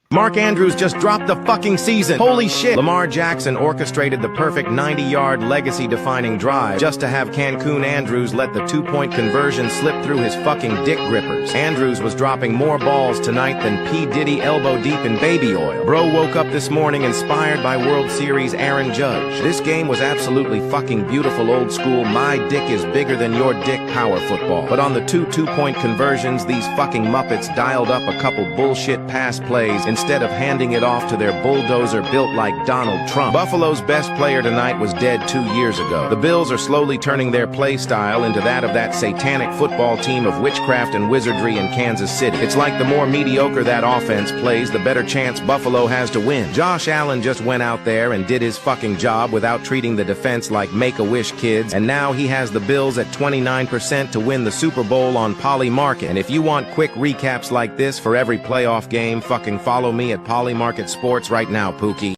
Mark Andrews just dropped the fucking season. Holy shit. Lamar Jackson orchestrated the perfect 90-yard legacy-defining drive just to have Cancun Andrews let the 2-point conversion slip through his fucking dick grippers. Andrews was dropping more balls tonight than P. Diddy elbow deep in baby oil. Bro woke up this morning inspired by World Series Aaron Judge. This game was absolutely fucking beautiful old school my dick is bigger than your dick power football. But on the 2-point conversions, these fucking Muppets dialed up a couple bullshit pass plays instead of handing it off to their bulldozer built like Donald Trump. Buffalo's best player tonight was dead 2 years ago. The Bills are slowly turning their play style into that of that satanic football team of witchcraft and wizardry in Kansas City. It's like the more mediocre that offense plays, the better chance Buffalo has to win. Josh Allen just went out there and did his fucking job without treating the defense like Make-A-Wish kids, and now he has the Bills at 29% to win the Super Bowl on Poly Market. And if you want quick recaps like this for every playoff game, fucking follow me at Poly Market Sports right now, Pookie.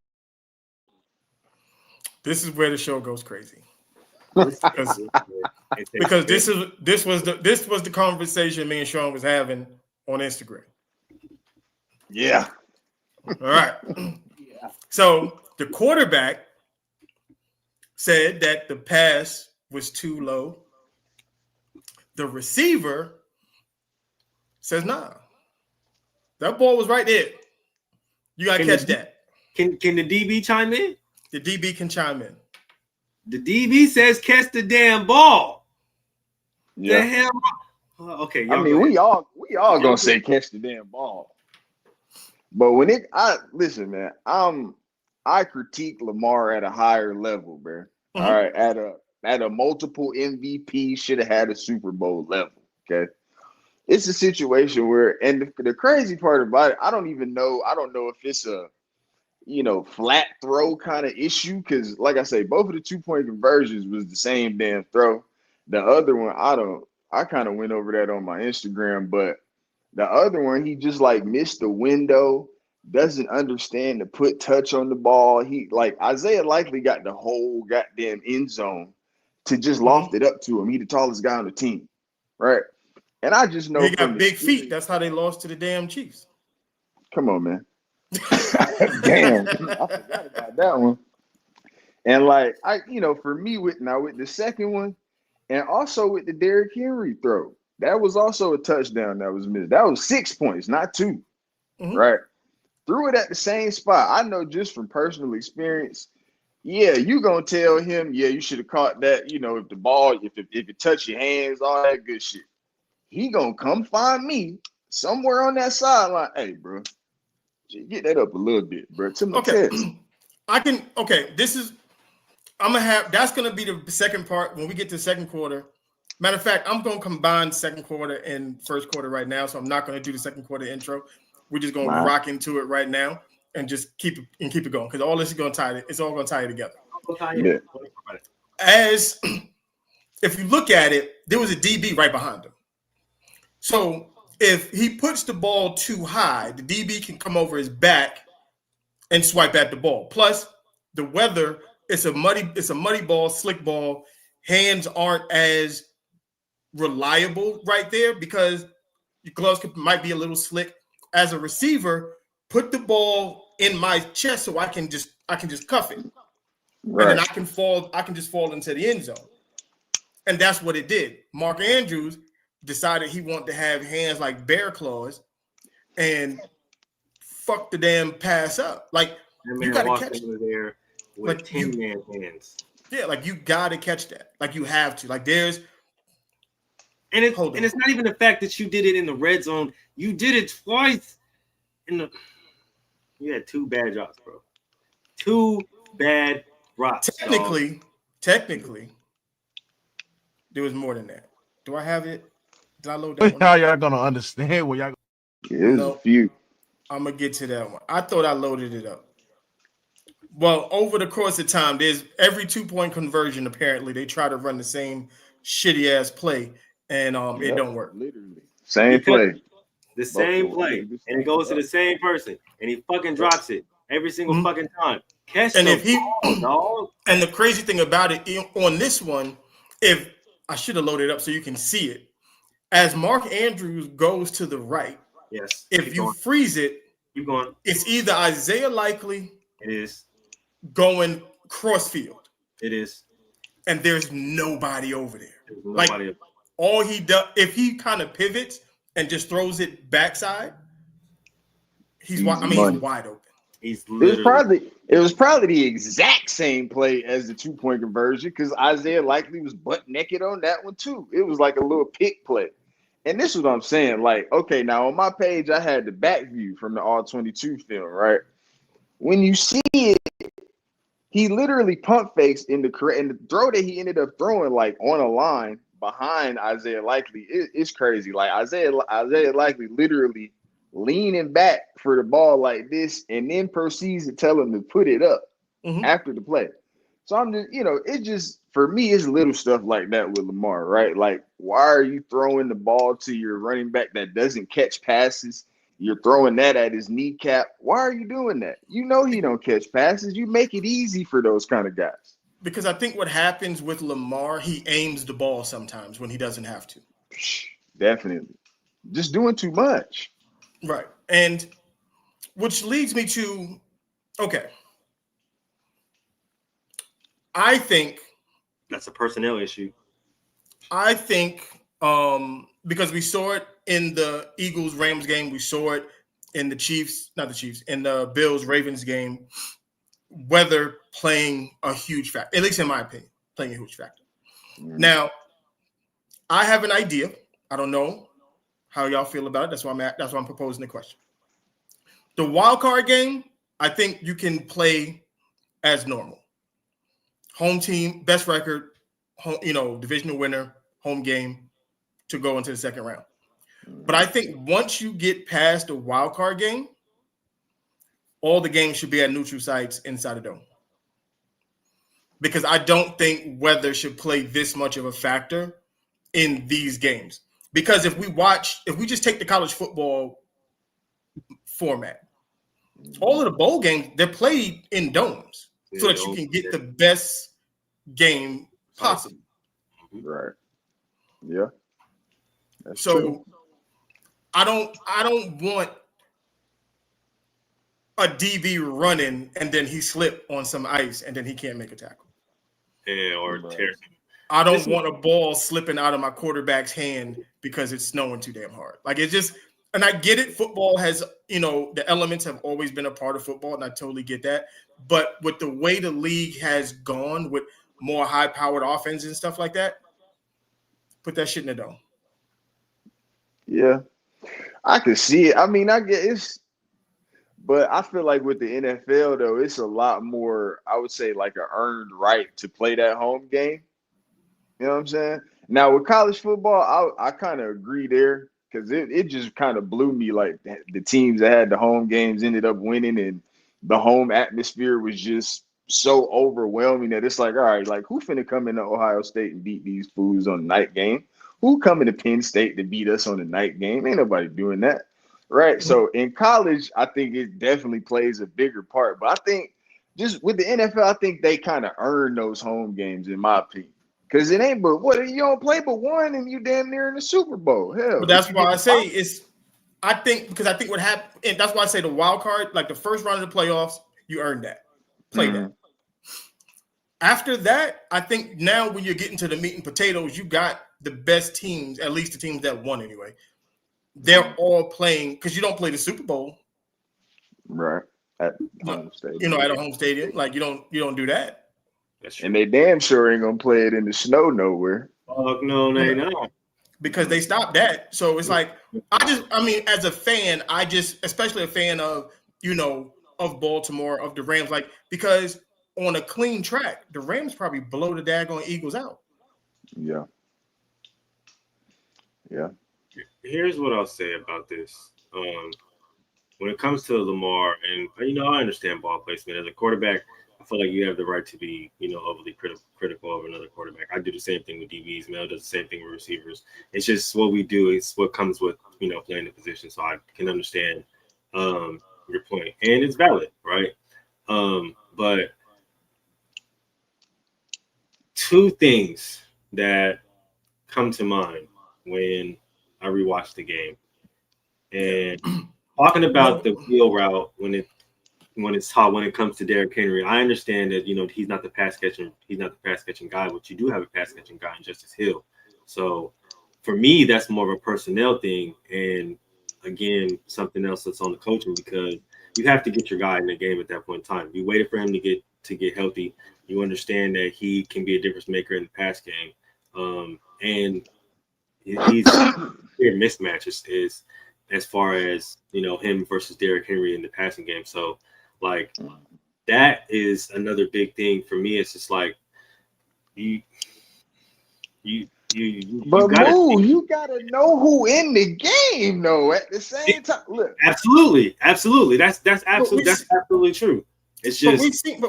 This is where the show goes crazy. because this was the conversation me and Sean was having on Instagram. Yeah. All right. So the quarterback said that the pass was too low. The receiver says, nah. That ball was right there. You got to catch that. Can the DB chime in? The DB can chime in. The DB says catch the damn ball. Yeah. The hell? Okay. I mean, we all gonna say catch the damn ball. But when listen, man, I critique Lamar at a higher level, bro. Mm-hmm. All right, at a multiple MVP, should have had a Super Bowl level. Okay. It's a situation where, and the crazy part about it, I don't know if it's a, flat throw kind of issue. Because, like I say, both of the 2-point conversions was the same damn throw. The other one, I kind of went over that on my Instagram. But the other one, he just like missed the window, doesn't understand to put touch on the ball. Isaiah likely got the whole goddamn end zone to just loft it up to him. He the tallest guy on the team, right? And I just know he got big feet. That's how they lost to the damn Chiefs. Come on, man. Damn, I forgot about that one. And for me with the second one, and also with the Derrick Henry throw, that was also a touchdown that was missed. That was 6 points, not 2. Mm-hmm. Right? Threw it at the same spot. I know just from personal experience. Yeah, you gonna tell him, yeah, you should have caught that. If the ball, if it touched your hands, all that good shit. He gonna come find me somewhere on that sideline. Hey, bro, get that up a little bit, bro. To my test. That's gonna be the second part when we get to the second quarter. Matter of fact, I'm gonna combine second quarter and first quarter right now, so I'm not gonna do the second quarter intro. We're just gonna rock into it right now and just keep it going because all this is gonna it's all gonna tie it together. Yeah. As if you look at it, there was a DB right behind him. So if he puts the ball too high, the DB can come over his back and swipe at the ball. Plus, the weather, it's a muddy ball, slick ball. Hands aren't as reliable right there because your gloves might be a little slick. As a receiver, put the ball in my chest so I can just cuff it. Right. And then I can just fall into the end zone. And that's what it did. Mark Andrews decided he wanted to have hands like bear claws and fuck the damn pass up. Like you gotta catch it there with 10-man hands. Yeah, like you gotta catch that. Like you have to. Like there's it's not even the fact that you did it in the red zone. You did it twice you had 2 bad drops, bro. 2 bad drops. Technically, there was more than that. Do I have it? Did I load that one? How y'all gonna understand what y'all? There's a few. I'm gonna get to that one. I thought I loaded it up. Well, over the course of time, there's every 2-point conversion. Apparently, they try to run the same shitty ass play, and it don't work. Literally, same play. The same play, and it goes to the same person, and he fucking drops it every single fucking time. Catch and if dog. And the crazy thing about it on this one, if I should have loaded up so you can see it, as Mark Andrews goes to the right, yes, if you freeze it, Keep going. It's either Isaiah Likely. It is. Going crossfield. It is. And there's nobody over there. Nobody. Like, all he does, if he kind of pivots and just throws it backside, he's wide open. He's it was probably the exact same play as the 2-point conversion because Isaiah Likely was butt naked on that one too. It was like a little pick play. And this is what I'm saying. Like, okay, now on my page, I had the back view from the All-22 film, right? When you see it, he literally pump fakes in the throw that he ended up throwing like on a line behind Isaiah Likely. It's crazy. Like Isaiah Likely literally leaning back for the ball like this and then proceeds to tell him to put it up after the play. So I'm just, it's just, for me, it's little stuff like that with Lamar, right? Like, why are you throwing the ball to your running back that doesn't catch passes? You're throwing that at his kneecap. Why are you doing that? You know he don't catch passes. You make it easy for those kind of guys. Because I think what happens with Lamar, he aims the ball sometimes when he doesn't have to. Definitely. Just doing too much. Right. And which leads me to, okay. I think that's a personnel issue. I think because we saw it in the Eagles-Rams game, we saw it in in the Bills-Ravens game, weather playing a huge factor, at least in my opinion, playing a huge factor. Now, I have an idea. I don't know how y'all feel about it. That's why I'm proposing the question. The wild card game, I think you can play as normal. Home team, best record, divisional winner, home game to go into the second round. But I think once you get past the wild card game, all the games should be at neutral sites inside a dome. Because I don't think weather should play this much of a factor in these games. Because if we just take the college football format, all of the bowl games, they're played in domes so that you can get the best game possible. Right. Yeah. That's so true. I don't want a DB running and then he slip on some ice and then he can't make a tackle. Yeah, or tear. I don't want a ball slipping out of my quarterback's hand because it's snowing too damn hard. Like, it's just, and I get it. Football has, the elements have always been a part of football, and I totally get that. But with the way the league has gone with more high-powered offense and stuff like that, put that shit in the dome. Yeah, I can see it. I mean, I get it's, but I feel like with the NFL though, it's a lot more. I would say like an earned right to play that home game. You know what I'm saying? Now with college football, I kind of agree there because it just kind of blew me. Like the teams that had the home games ended up winning, and the home atmosphere was just so overwhelming that it's like, all right, like who finna come into Ohio State and beat these fools on the night game? Who coming to Penn State to beat us on the night game? Ain't nobody doing that, right? So in college, I think it definitely plays a bigger part. But I think just with the NFL, I think they kind of earn those home games, in my opinion. Because it ain't but what you don't play but one and you damn near in the Super Bowl. Hell, but that's why I say I think what happened, and that's why I say the wild card, like the first round of the playoffs, you earned that. Play that. After that, I think now when you're getting to the meat and potatoes, you got the best teams, at least the teams that won anyway. They're all playing because you don't play the Super Bowl, right? At home stadium, at a home stadium, like you don't do that. And they damn sure ain't gonna play it in the snow nowhere. Fuck no, they not. Because they stopped that. So it's like as a fan, especially a fan of of Baltimore, of the Rams, like because on a clean track, the Rams probably blow the daggone Eagles out. Yeah. Yeah. Here's what I'll say about this. When it comes to Lamar, and I understand ball placement as a quarterback, I feel like you have the right to be, overly critical of another quarterback. I do the same thing with DBs. Mel does the same thing with receivers. It's just what we do. It's what comes with, playing the position. So I can understand your point, and it's valid, right? But two things that come to mind when I rewatch the game, and talking about the wheel route when it's taught when it comes to Derrick Henry, I understand that he's not the pass catching guy, but you do have a pass catching guy in Justice Hill. So for me, that's more of a personnel thing, and again, something else that's on the coaching, because you have to get your guy in the game at that point in time. You waited for him to get healthy. You understand that he can be a difference maker in the pass game, and he's clear mismatches is as far as him versus Derrick Henry in the passing game. So like that is another big thing for me. It's just like you gotta know who in the game though at the same time. Look, absolutely. That's absolutely true. It's just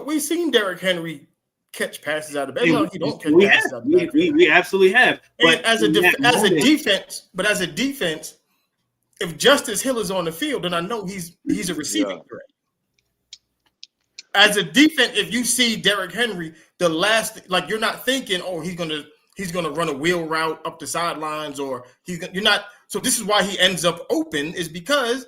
we've seen Derrick Henry catch passes out of bed. No, he don't catch passes out of bed. We absolutely have. But as a defense, if Justice Hill is on the field, then I know he's a receiving threat. As a defense, if you see Derrick Henry, you're not thinking, oh, he's gonna run a wheel route up the sidelines, or you're not. So this is why he ends up open, is because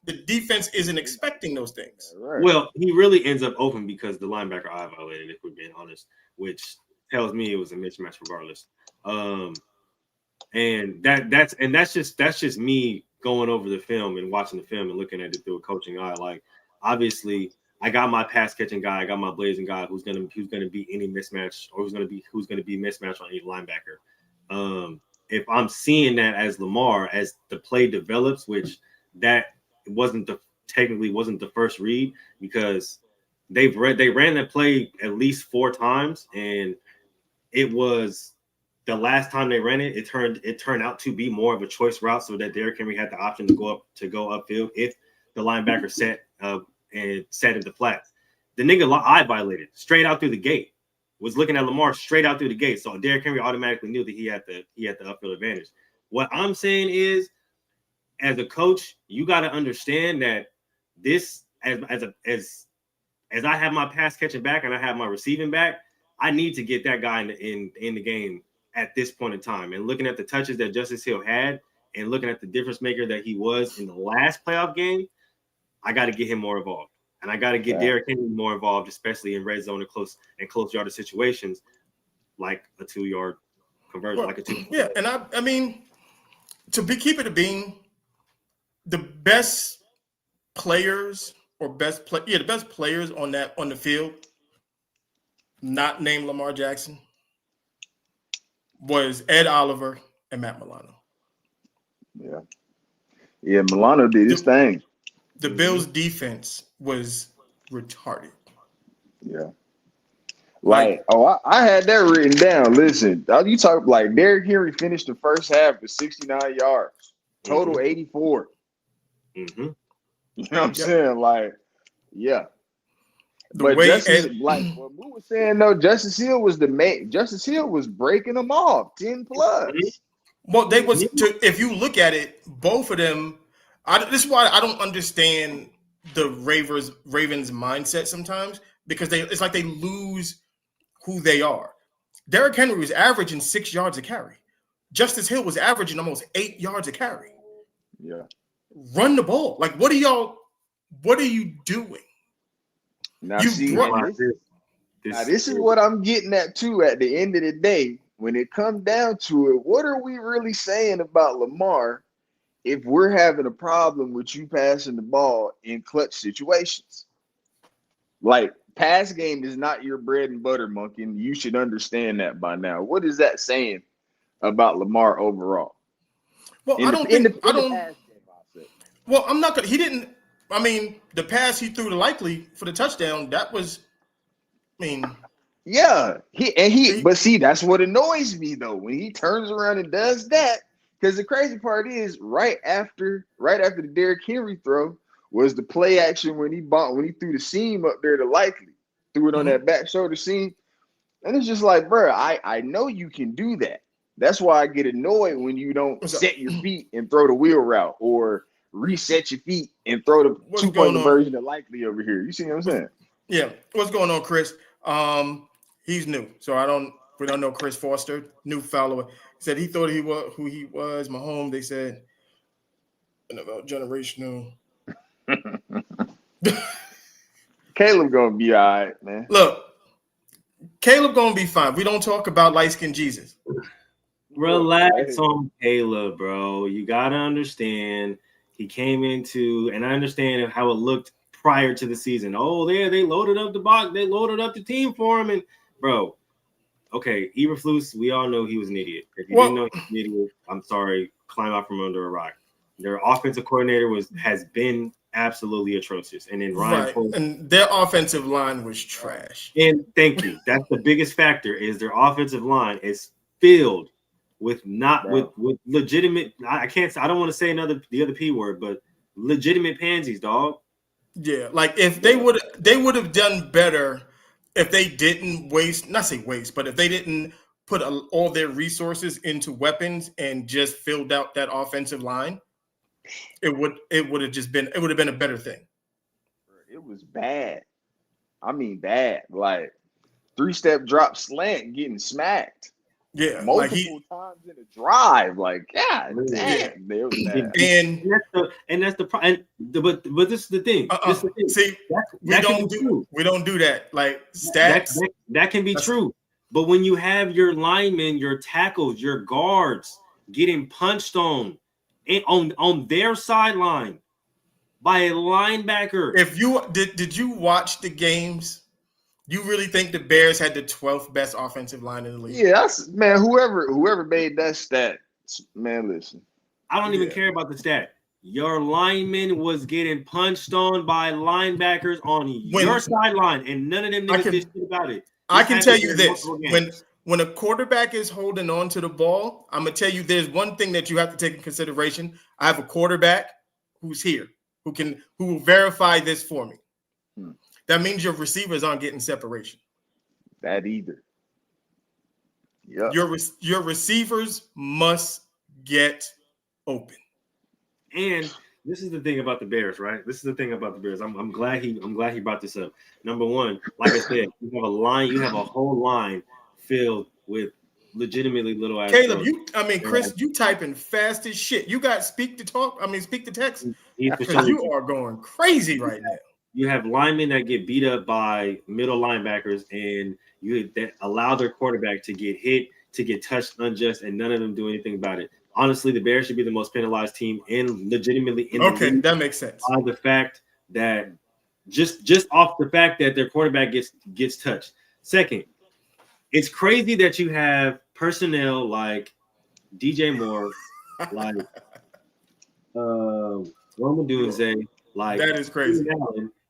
the defense isn't expecting those things. Right. Well, he really ends up open because the linebacker eye violated, if we're being honest, which tells me it was a mismatch regardless. And that's just me going over the film and watching the film and looking at it through a coaching eye. Like, obviously, I got my pass catching guy, I got my blazing guy who's gonna be any mismatch, or who's gonna be mismatched on any linebacker. If I'm seeing that as Lamar, as the play develops, which that technically wasn't the first read, because they ran that play at least 4 times, and it was the last time they ran it. It turned out to be more of a choice route, so that Derrick Henry had the option to go upfield if the linebacker set into flat. The nigga eye violated straight out through the gate. Was looking at Lamar straight out through the gate, so Derrick Henry automatically knew that he had the upfield advantage. What I'm saying is, as a coach, you got to understand that this, as I have my pass catching back and I have my receiving back, I need to get that guy in the game at this point in time. And looking at the touches that Justice Hill had, and looking at the difference maker that he was in the last playoff game, I got to get him more involved, and I got to get Derrick Henry more involved, especially in red zone and close yardage situations, like a 2-yard conversion, like a 2. Yeah, and I mean, keep it a bean. The best players the best players on the field, not named Lamar Jackson, was Ed Oliver and Matt Milano. Yeah, Milano did his thing. The Bills' defense was retarded. Yeah. I had that written down. Listen, you talk like Derrick Henry finished the first half with 69 yards, total 84. Mm-hmm. You know what I'm saying? Like, yeah. But what we were saying though, Justice Hill was Justice Hill was breaking them off 10 plus. Well, if you look at it, both of them. This is why I don't understand the Ravens mindset sometimes, because it's like they lose who they are. Derrick Henry was averaging 6 yards a carry. Justice Hill was averaging almost 8 yards a carry. Yeah. Run the ball. Like, what are you doing? Now, this is what I'm getting at too. At the end of the day, when it comes down to it, what are we really saying about Lamar if we're having a problem with you passing the ball in clutch situations? Like, pass game is not your bread and butter, monkey, and you should understand that by now. What is that saying about Lamar overall? Well, I'm not gonna. He didn't. I mean, the pass he threw to Likely for the touchdown, that was. I mean. Yeah, but see, that's what annoys me though, when he turns around and does that. Because the crazy part is, right after the Derrick Henry throw was the play action when he threw the seam up there to Likely, threw it on that back shoulder seam, and it's just like, bro, I know you can do that. That's why I get annoyed when you don't set your feet and throw the wheel route, or reset your feet and throw the 2-point conversion to Likely over here. You see what I'm saying? Yeah. What's going on, Chris? He's new, so we don't know Chris Foster, new follower. He said he thought he was who he was. Mahomes, they said, generational. Caleb gonna be all right, man. Look, Caleb gonna be fine. We don't talk about light-skinned Jesus. Relax on Caleb, bro. You gotta understand he came into, and I understand how it looked prior to the season. Oh, they loaded up the box, they loaded up the team for him, and bro. Okay, Eberflus, we all know he was an idiot. If you didn't know he was an idiot, I'm sorry, climb out from under a rock. Their offensive coordinator has been absolutely atrocious, and then Ryan Poles, and their offensive line was trash. And thank you. That's the biggest factor is their offensive line is filled with with legitimate. I don't want to say the other P word, but legitimate pansies, dog. Yeah, like if they would have done better if they didn't not say waste, but if they didn't put all their resources into weapons and just filled out that offensive line, it would have been a better thing. It was bad. I mean, bad. Like 3-step drop slant getting smacked. Yeah, multiple times in a drive. Like, God damn, they was bad. And that's the problem. But this is the thing. See, we don't do that. Like stats, that can be true. But when you have your linemen, your tackles, your guards getting punched on their sideline by a linebacker. If you did you watch the games? You really think the Bears had the 12th best offensive line in the league? Yeah, man. Whoever made that stat, man, listen. I don't even care about the stat. Your lineman was getting punched on by linebackers on your sideline, and none of them niggas did shit about it. I can tell you this: when a quarterback is holding on to the ball, I'm gonna tell you there's one thing that you have to take in consideration. I have a quarterback who's here who will verify this for me. That means your receivers aren't getting separation. That either. Yeah. Your receivers must get open. And this is the thing about the Bears, right? This is the thing about the Bears. I'm glad he brought this up. Number one, like I said, you have a whole line filled with legitimately little ass. Caleb, Chris, you typing fast as shit. You got speak to text. Because you are going crazy right now. You have linemen that get beat up by middle linebackers, and that allow their quarterback to get hit, to get touched unjust, and none of them do anything about it. Honestly, the Bears should be the most penalized team legitimately in the league. That makes sense. By the fact that just off the fact that their quarterback gets touched. Second, it's crazy that you have personnel like DJ Moore, like Roman Dunze, like that is crazy.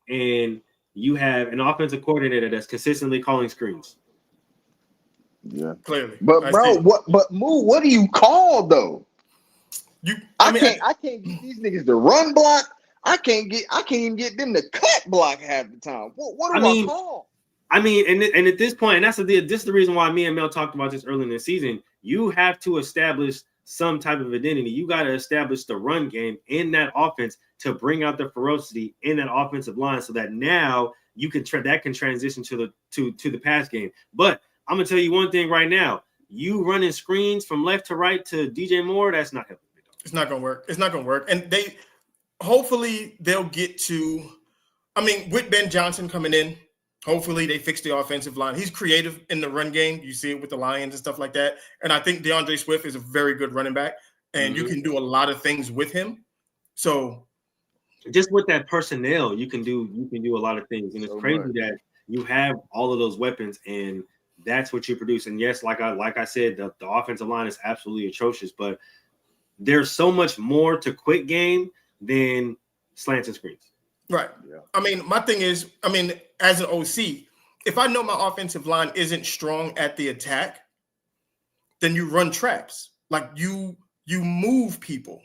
And you have an offensive coordinator that's consistently calling screens. Yeah, clearly. But what do you call though? I can't get these niggas to run block. I can't even get them to cut block half the time. What do I call? I mean, and at this point, and this is the reason why me and Mel talked about this early in the season. You have to establish some type of identity. You got to establish the run game in that offense to bring out the ferocity in that offensive line, so that now you can that can transition to the pass game. But I'm gonna tell you one thing right now: you running screens from left to right to DJ Moore, that's not gonna work. It's not gonna work. It's not gonna work. And hopefully they'll get to. I mean, with Ben Johnson coming in, hopefully they fix the offensive line. He's creative in the run game. You see it with the Lions and stuff like that. And I think DeAndre Swift is a very good running back, and you can do a lot of things with him. So. Just with that personnel, you can do a lot of things, and it's crazy that you have all of those weapons, and that's what you produce. And yes, like I said, the offensive line is absolutely atrocious, but there's so much more to quick game than slants and screens. Right. Yeah. I mean, my thing is, as an OC, if I know my offensive line isn't strong at the attack, then you run traps. Like you move people.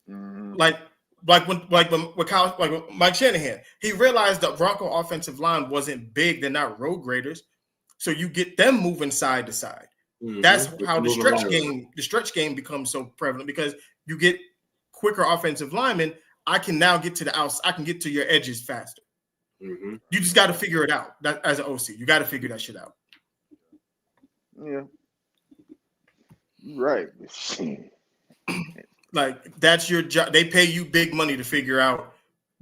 Mm-hmm. Like when Mike Shanahan, he realized the Bronco offensive line wasn't big. They're not road graders. So you get them moving side to side. Mm-hmm. That's how the stretch game becomes so prevalent, because you get quicker offensive linemen. I can now get to the outs. I can get to your edges faster. Mm-hmm. You just got to figure it out. That as an OC, you got to figure that shit out. Yeah, right. Like that's your job. They pay you big money to figure out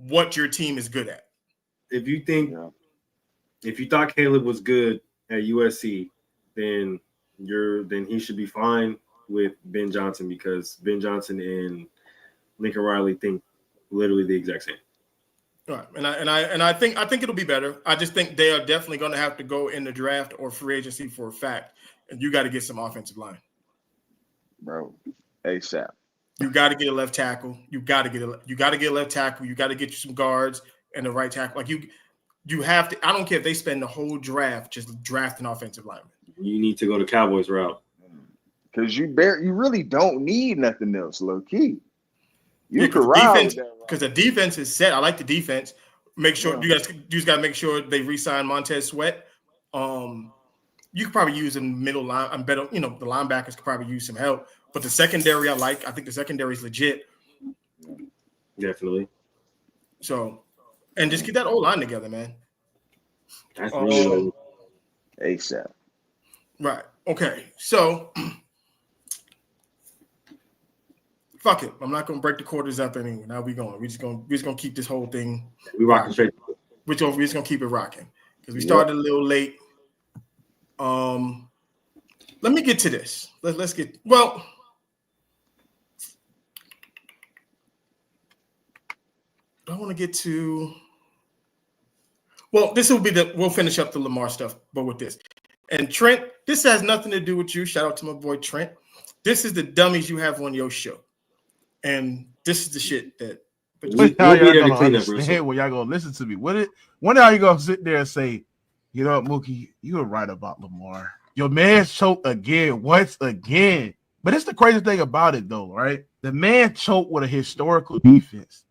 what your team is good at. If you thought Caleb was good at USC, then he should be fine with Ben Johnson, because Ben Johnson and Lincoln Riley think literally the exact same. Right, and I think it'll be better. I just think they are definitely going to have to go in the draft or free agency for a fact, and you got to get some offensive line, bro. ASAP. You got to get a left tackle. You got to get a left tackle. You got to get you some guards and the right tackle. Like you have to. I don't care if they spend the whole draft just drafting offensive linemen. You need to go the Cowboys route, because you really don't need nothing else, low key. You can defense, because the defense is set. I like the defense. Make sure you just got to make sure they re-sign Montez Sweat. You could probably use a middle line. I'm better. The linebackers could probably use some help. But the secondary, I like. I think the secondary is legit. Definitely. So, and just get that old line together, man. That's really ASAP. Right. Okay. So, fuck it. I'm not gonna break the quarters up anymore. Now we're just gonna keep this whole thing. We rocking straight. We're just gonna keep it rocking because we started a little late. Let me get to this. Let's get I want to get to. Well, this will be we'll finish up the Lamar stuff, but with this. And Trent, this has nothing to do with you. Shout out to my boy Trent. This is the dummies you have on your show. And this is the shit that. When y'all gonna listen to me? When are you gonna sit there and say, you know what, Mookie, you were right about Lamar. Your man choked again, once again. But it's the crazy thing about it, though, right? The man choked with a historical defense.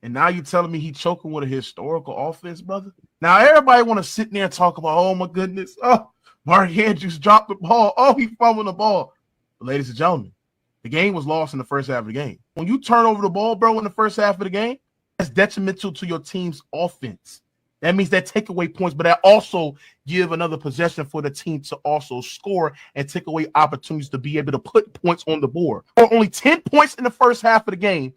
And now you telling me he choking with a historical offense, brother? Now everybody want to sit there and talk about, oh my goodness, oh, Mark Andrews dropped the ball, oh, he fumbled the ball. But ladies and gentlemen, the game was lost in the first half of the game. When you turn over the ball, bro, in the first half of the game, that's detrimental to your team's offense. That means that take away points, but that also give another possession for the team to also score and take away opportunities to be able to put points on the board. Or only 10 points in the first half of the game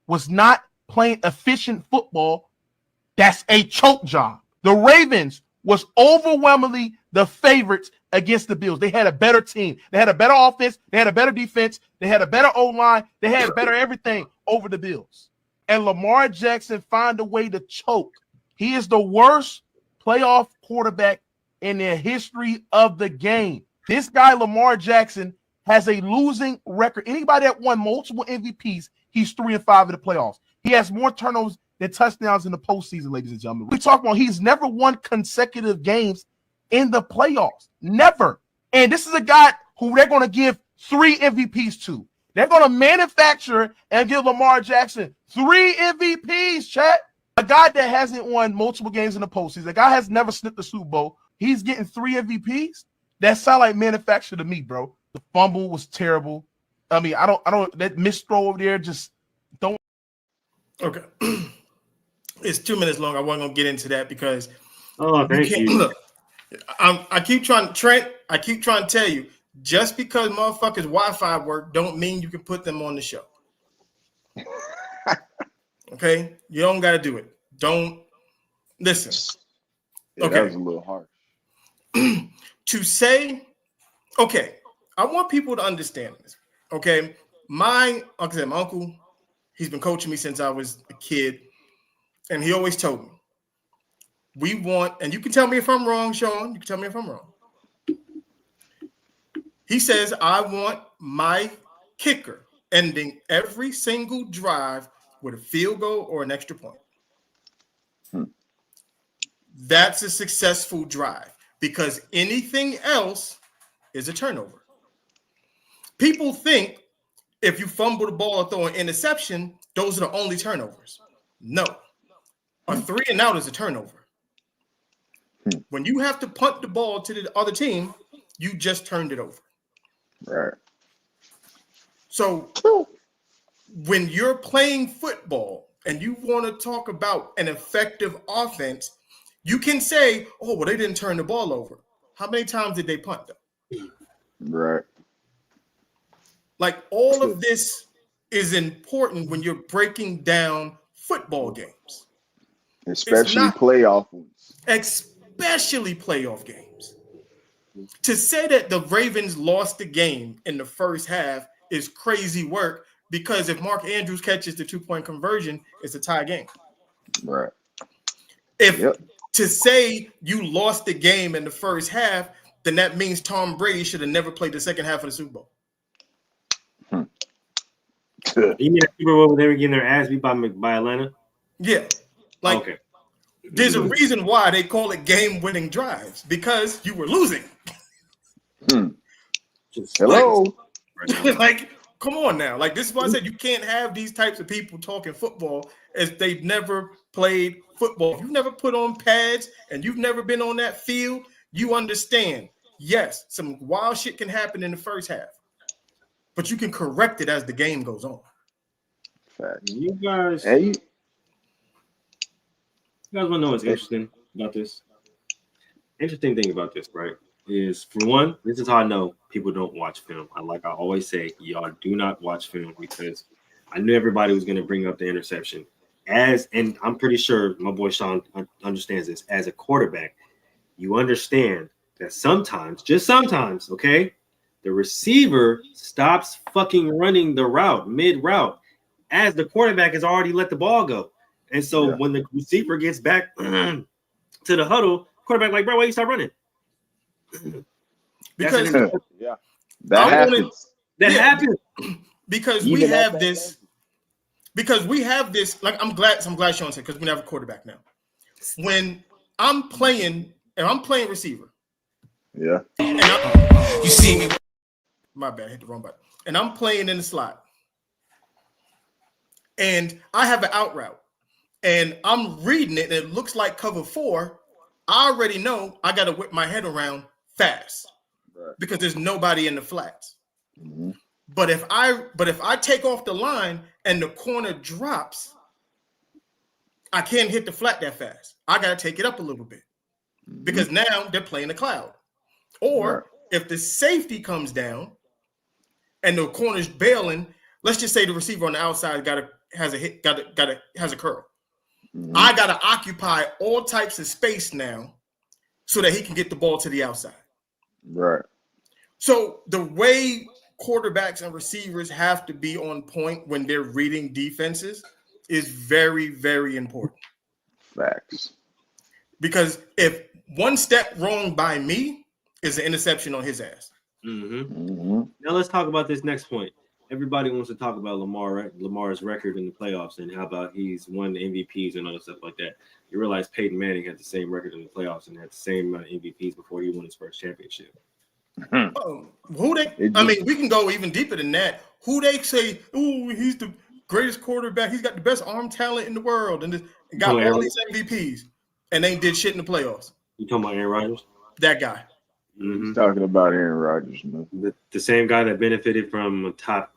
was not playing efficient football. That's a choke job. The Ravens was overwhelmingly the favorites against the Bills. They had a better team. They had a better offense. They had a better defense. They had a better O-line. They had better everything over the Bills. And Lamar Jackson found a way to choke. He is the worst playoff quarterback in the history of the game. This guy, Lamar Jackson, has a losing record. Anybody that won multiple MVPs, he's 3-5 in the playoffs. He has more turnovers than touchdowns in the postseason, ladies and gentlemen. We talk about he's never won consecutive games in the playoffs. Never. And this is a guy who they're going to give 3 MVPs to. They're going to manufacture and give Lamar Jackson 3 MVPs, chat. A guy that hasn't won multiple games in the postseason, a guy has never sniffed the Super Bowl, he's getting 3 MVPs? That sound like manufactured to me, bro. The fumble was terrible. I mean, I don't that missed throw over there, just don't. Okay. It's 2 minutes long. I wasn't gonna get into that because thank you. Look, I keep trying, Trent. I keep trying to tell you, just because motherfuckers Wi-Fi work, don't mean you can put them on the show. Okay, you don't got to do it. Don't listen. Yeah, okay, that was a little hard to say. Okay, I want people to understand this. Okay, like I said, my uncle, he's been coaching me since I was a kid, and he always told me, we want, and you can tell me if I'm wrong, Sean. You can tell me if I'm wrong. He says, I want my kicker ending every single drive with a field goal or an extra point. That's a successful drive because anything else is a turnover. People think if you fumble the ball or throw an interception, those are the only turnovers. No. A 3 and out is a turnover. When you have to punt the ball to the other team, you just turned it over. Right. So when you're playing football and you want to talk about an effective offense, you can say, oh, well, they didn't turn the ball over. How many times did they punt them? Right. Like all of this is important when you're breaking down football games. Especially playoff ones. Especially playoff games. To say that the Ravens lost the game in the first half is crazy work because if Mark Andrews catches the 2-point conversion, it's a tie game. Right. To say you lost the game in the first half, then that means Tom Brady should have never played the second half of the Super Bowl. You mean Super Bowl they were getting their ass beat by Atlanta? Yeah. Okay. There's a reason why they call it game-winning drives because you were losing. Hello. Like, come on now. Like, this is why I said you can't have these types of people talking football as they've never played football. If you've never put on pads and you've never been on that field, you understand. Yes, some wild shit can happen in the first half, but you can correct it as the game goes on. Facts. You guys want to know what's interesting about this? Interesting thing about this, right, is for one, this is how I know people don't watch film. Like I always say, y'all do not watch film because I knew everybody was going to bring up the interception. And I'm pretty sure my boy Sean understands this. As a quarterback, you understand that sometimes, just sometimes, okay, the receiver stops fucking running the route mid-route as the quarterback has already let the ball go. And so when the receiver gets back to the huddle, quarterback like, bro, why you stop running? Because that happens. That happens. Because we have this. Because we have this. Like I'm glad Sean said because we have a quarterback now. When I'm playing receiver. Yeah. You see me. My bad, I hit the wrong button. And I'm playing in the slot. And I have an out route. And I'm reading it, and it looks like cover 4. I already know I got to whip my head around fast because there's nobody in the flats. Mm-hmm. But if I take off the line and the corner drops, I can't hit the flat that fast. I got to take it up a little bit because now they're playing the cloud. Or if the safety comes down and the corner's bailing, let's just say the receiver on the outside has a curl. Mm-hmm. I got to occupy all types of space now so that he can get the ball to the outside. Right. So the way quarterbacks and receivers have to be on point when they're reading defenses is very, very important. Facts. Because if one step wrong by me is an interception on his ass. Mm-hmm. Now let's talk about this next point. Everybody wants to talk about Lamar, right? Lamar's record in the playoffs and how about he's won the MVPs and other stuff like that. You realize Peyton Manning had the same record in the playoffs and had the same amount of MVPs before he won his first championship. We can go even deeper than that. Who they say, oh, he's the greatest quarterback. He's got the best arm talent in the world and got all these MVPs and ain't did shit in the playoffs. You talking about Aaron Rodgers? That guy. Mm-hmm. He's talking about Aaron Rodgers, man. The same guy that benefited from a top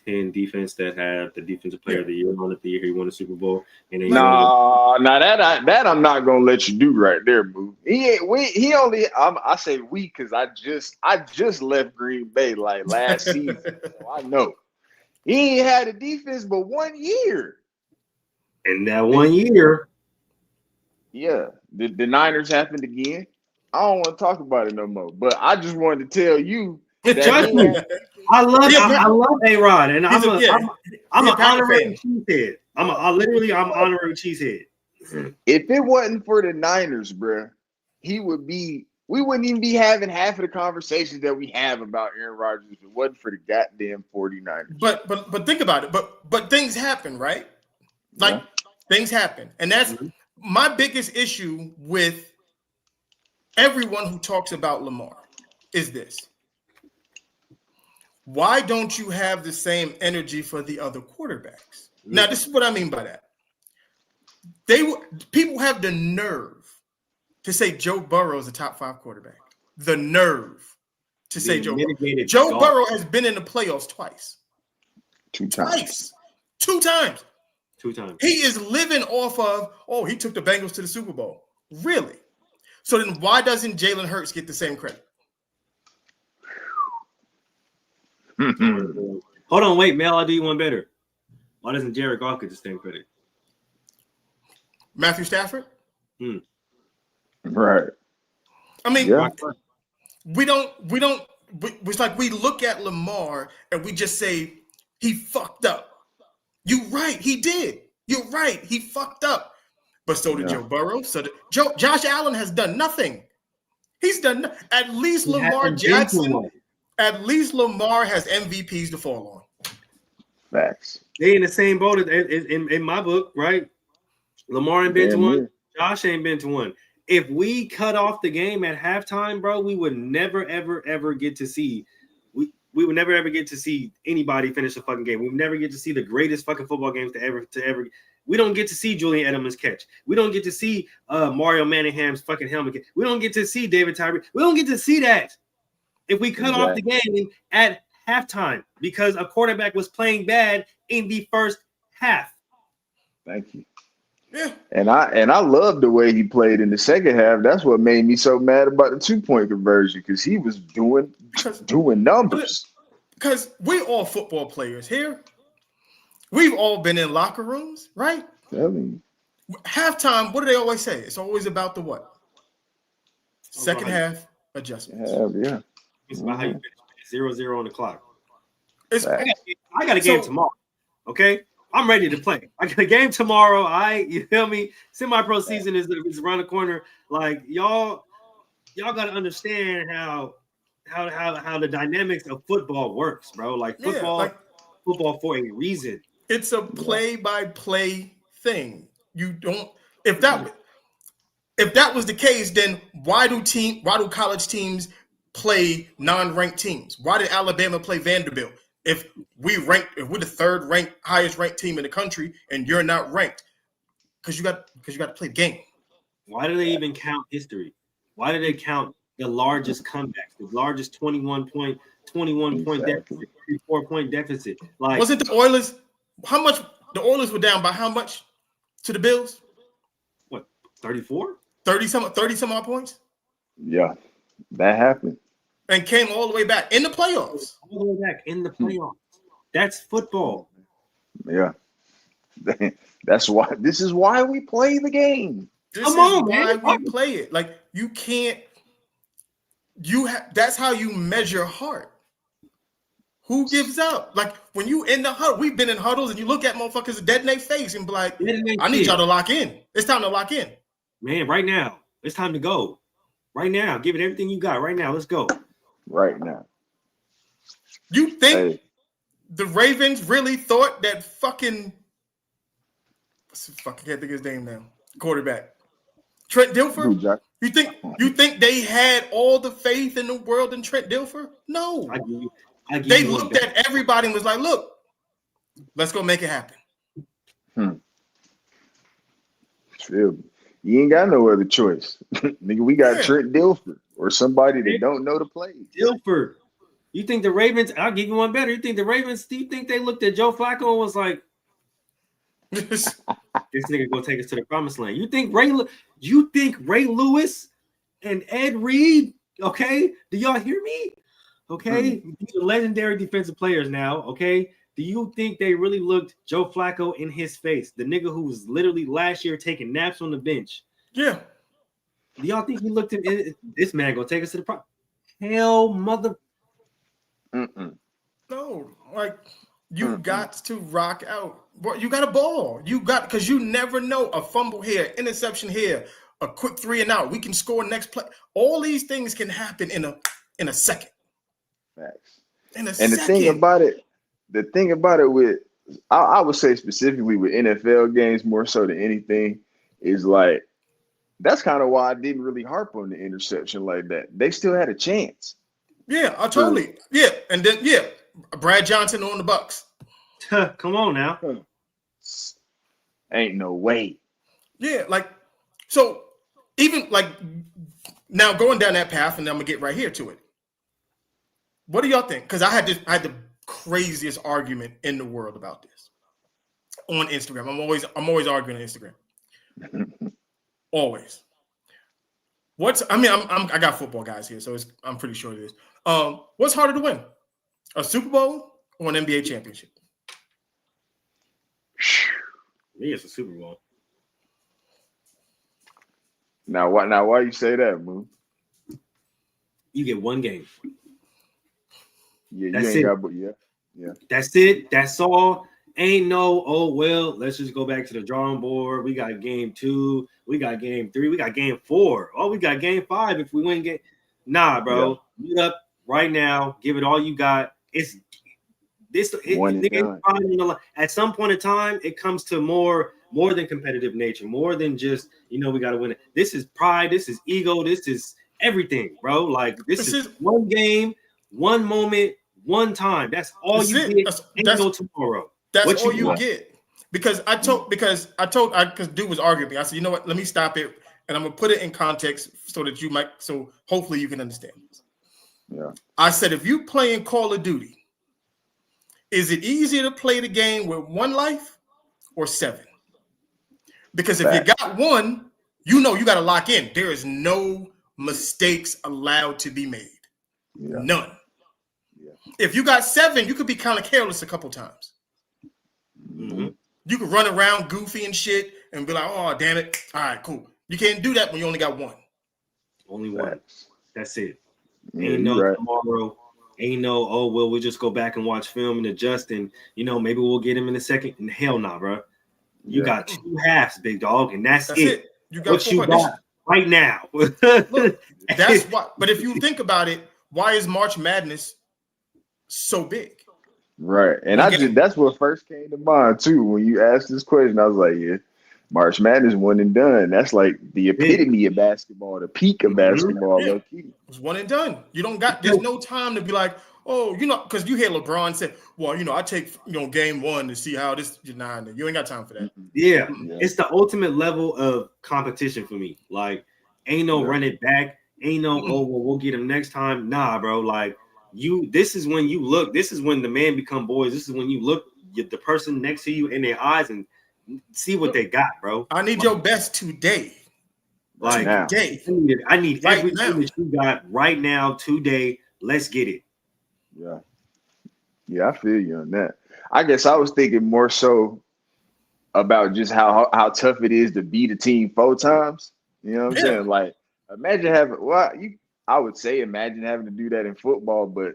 10 defense that had the defensive player of the year on it the year he won the Super Bowl. And that I'm not gonna let you do right there, boo. I say we because I just left Green Bay like last season. So I know he ain't had a defense but 1 year. And that 1 year, the Niners happened again. I don't want to talk about it no more. But I just wanted to tell you that I love A-Rod, and I'm an honorary cheesehead. I'm honorary cheesehead. If it wasn't for the Niners, bro, we wouldn't even be having half of the conversations that we have about Aaron Rodgers if it wasn't for the goddamn 49ers. But think about it. But things happen, right? Like things happen. And that's my biggest issue with everyone who talks about Lamar is this. Why don't you have the same energy for the other quarterbacks? Now, this is what I mean by that. People have the nerve to say Joe Burrow is a top 5 quarterback. The nerve to say Joe Burrow. Joe Burrow has been in the playoffs twice. 2 times. Two times. 2 times. He is living off of, he took the Bengals to the Super Bowl. Really? So then why doesn't Jalen Hurts get the same credit? Hold on, wait, Mel, I'll do you one better. Why doesn't Jared Goff get the same credit? Matthew Stafford. Right. I mean, Yeah. It's like we look at Lamar and we just say he fucked up. You're right, he did. You're right, he fucked up. But so did Joe Burrow. So did Josh Allen has done nothing. He's done at least Lamar Jackson. At least Lamar has MVPs to fall on. Facts. They in the same boat in my book, right? Lamar ain't been to one. Josh ain't been to one. If we cut off the game at halftime, bro, we would never, ever get to see. We would never ever get to see anybody finish a fucking game. We would never get to see the greatest fucking football games to ever. We don't get to see Julian Edelman's catch. We don't get to see Mario Manningham's fucking helmet catch. We don't get to see David Tyree. We don't get to see that if we cut off the game at halftime because a quarterback was playing bad in the first half. Thank you. Yeah. And I love the way he played in the second half. That's what made me so mad about the 2-point conversion because he was doing numbers. Because we're all football players here. We've all been in locker rooms, right? Halftime, what do they always say? It's always about the what? Second half adjustments. Yeah. It's about how you finish 0-0 on the clock. I got a game tomorrow. Okay. I'm ready to play. I got a game tomorrow. You feel me? Semi-pro season is around the corner. Like y'all got to understand how the dynamics of football works, bro. Like football for a reason. It's a play-by-play thing. You don't. If that was the case, then why do college teams play non-ranked teams? Why did Alabama play Vanderbilt? If we're the third ranked, highest ranked team in the country, and you're not ranked, because you got to play the game. Why do they even count history? Why do they count the largest comebacks, the largest 21 point deficit, 34-point deficit? Like, wasn't the Oilers? How much the Oilers were down by? How much to the Bills? What, 34? 30 some odd points. Yeah, that happened. And came all the way back in the playoffs. All the way back in the playoffs. That's football. Yeah. This is why we play the game. Why we play it. Like you can't. That's how you measure heart. Who gives up? Like when you in the huddle, we've been in huddles, and you look at motherfuckers dead in their face and be like, "I need y'all to lock in. It's time to lock in." Man, right now, it's time to go. Right now, give it everything you got. Right now, let's go. Right now. You think the Ravens really thought that fucking can't think of his name now. Quarterback. Trent Dilfer? You think they had all the faith in the world in Trent Dilfer? No. They looked at everybody and was like, look, let's go make it happen. You ain't got no other choice. Nigga, we got Trent Dilfer or somebody that don't know the play. Dilfer. You think the Ravens, I'll give you one better. You think they looked at Joe Flacco and was like, this nigga gonna take us to the promised land. You think Ray Lewis and Ed Reed, okay? Do y'all hear me? Okay, these are legendary defensive players now, okay? Do you think they really looked Joe Flacco in his face? The nigga who was literally last year taking naps on the bench. Yeah. Do y'all think he looked at this man gonna take us to the promised? Hell, mother. No, like you got to rock out. You got a ball. Because you never know. A fumble here, interception here, a quick 3 and out. We can score next play. All these things can happen in a second. Facts. In a and second. The thing about it with, I would say specifically with NFL games more so than anything, is like that's kind of why I didn't really harp on the interception like that. They still had a chance. Yeah, I totally. Yeah, and then Brad Johnson on the Bucks. Come on now. Ain't no way. Yeah, like so. Even like now, going down that path, and I'm gonna get right here to it. What do y'all think? Because I had the craziest argument in the world about this on Instagram. I'm always arguing on Instagram. Always. I got football guys here, so I'm pretty sure it is. What's harder to win? A Super Bowl or an NBA championship? Me, it's a Super Bowl. Now why you say that, Moo? You get one game. Yeah, That's you ain't it. got, but yeah. That's it. That's all. Ain't no, oh, well, let's just go back to the drawing board. We got game 2. We got game 3. We got game 4. Oh, we got game 5 if we win game. Nah, bro. Meet up right now. Give it all you got. It's this. At some point in time, it comes to more than competitive nature, more than just, we got to win it. This is pride. This is ego. This is everything, bro. Like, this is one game, one moment, one time. That's all you get. That's no tomorrow. That's all you get. Because dude was arguing me. I said, you know what? Let me stop it, and I'm gonna put it in context so hopefully you can understand this. Yeah. I said, if you play in Call of Duty, is it easier to play the game with 1 life or 7? Because if you got 1, you got to lock in. There is no mistakes allowed to be made. Yeah. None. Yeah. If you got 7, you could be kind of careless a couple times. Mm-hmm. You could run around goofy and shit and be like, oh, damn it. All right, cool. You can't do that when you only got 1. Only 1. That's it. Yeah, ain't no tomorrow. Ain't no, oh, well, we'll just go back and watch film and adjust, and, maybe we'll get him in a second. And hell nah, bro. You got 2 halves, big dog, and that's it. You got what you got right now. Look, that's why. But if you think about it, why is March Madness so big? Right. And that's what first came to mind too. When you asked this question, I was like, yeah, March Madness one and done. That's like the epitome of basketball, the peak of basketball. Yeah. It's one and done. You don't got, there's no time to be like, oh, because you hear LeBron say, well, I take, game 1 to see how this, you ain't got time for that. Yeah. It's the ultimate level of competition for me. Like, ain't no run it back. Ain't no, oh, well, we'll get him next time. Nah, bro. Like, this is when you look, this is when the man become boys. This is when you look the person next to you in their eyes and see what they got, bro. I need your best today. Like, today. I need right everything that you got right now, today. Let's get it. Yeah. Yeah, I feel you on that. I guess I was thinking more so about just how tough it is to beat a team 4 times. You know what I'm saying? Like, imagine imagine having to do that in football, but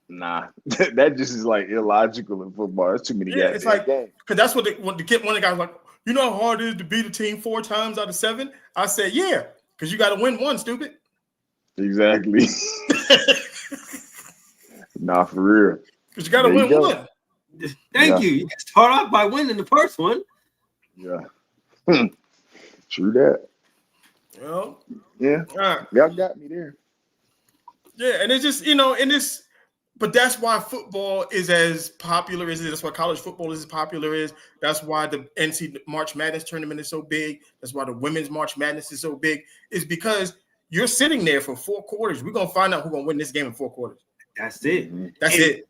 nah, that just is like illogical in football. There's too many guys. It's like, because that's what one of the guys like, how hard it is to beat a team 4 times out of 7? I said, yeah, because you got to win 1, stupid. Exactly. Nah, for real. Because you got to win 1. Thank you. You can start off by winning the first one. Yeah. True that. Well, yeah. Y'all got me there. Yeah, and it's just, but that's why football is as popular as it is. That's why college football is as popular as. That's why the NC March Madness tournament is so big. That's why the women's March Madness is so big. Is because you're sitting there for 4 quarters. We're going to find out who's going to win this game in 4 quarters. That's it. That's it.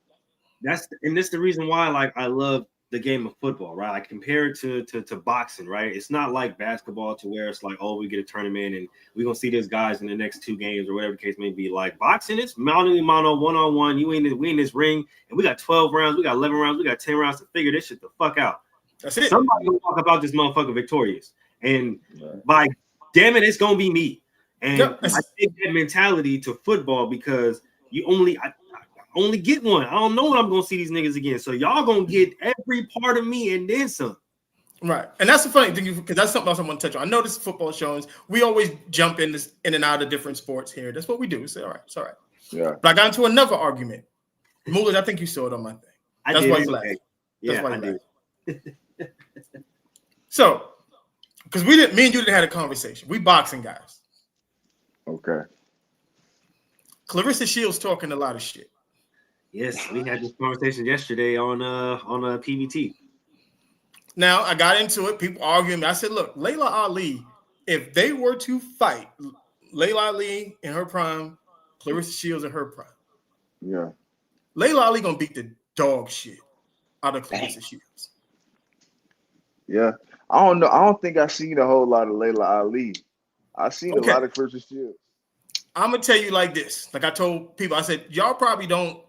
That's the reason why, like, I love the game of football, right? I compare it to boxing, right? It's not like basketball to where it's like, oh, we get a tournament and we're gonna see these guys in the next 2 games or whatever the case may be. Like boxing, it's mano a mano, 1-on-1. We in this ring, and we got 12 rounds, we got 11 rounds, we got 10 rounds to figure this shit the fuck out. That's it. Somebody gonna talk about this motherfucker victorious, and by damn it, it's gonna be me. And I take that mentality to football because you only get one. I don't know when I'm gonna see these niggas again. So y'all gonna get every part of me and then some. Right. And that's the funny thing, because that's something else I want to touch on. I know this is football shows. We always jump in and out of different sports here. That's what we do. It's all right. It's all right. Yeah. But I got into another argument. Mullard, I think you saw it on my thing. That's why you laughed. Yeah, I did. So, because me and you didn't have a conversation. We boxing guys. Okay. Clarissa Shields talking a lot of shit. Yes, we had this conversation yesterday on PVT. Now, I got into it. People arguing. I said, look, Layla Ali, if they were to fight Layla Ali in her prime, Clarissa Shields in her prime. Yeah. Layla Ali going to beat the dog shit out of Clarissa Shields. Yeah. I don't know. I don't think I've seen a whole lot of Layla Ali. I've seen a lot of Clarissa Shields. I'm going to tell you like this. Like I told people, I said, y'all probably don't.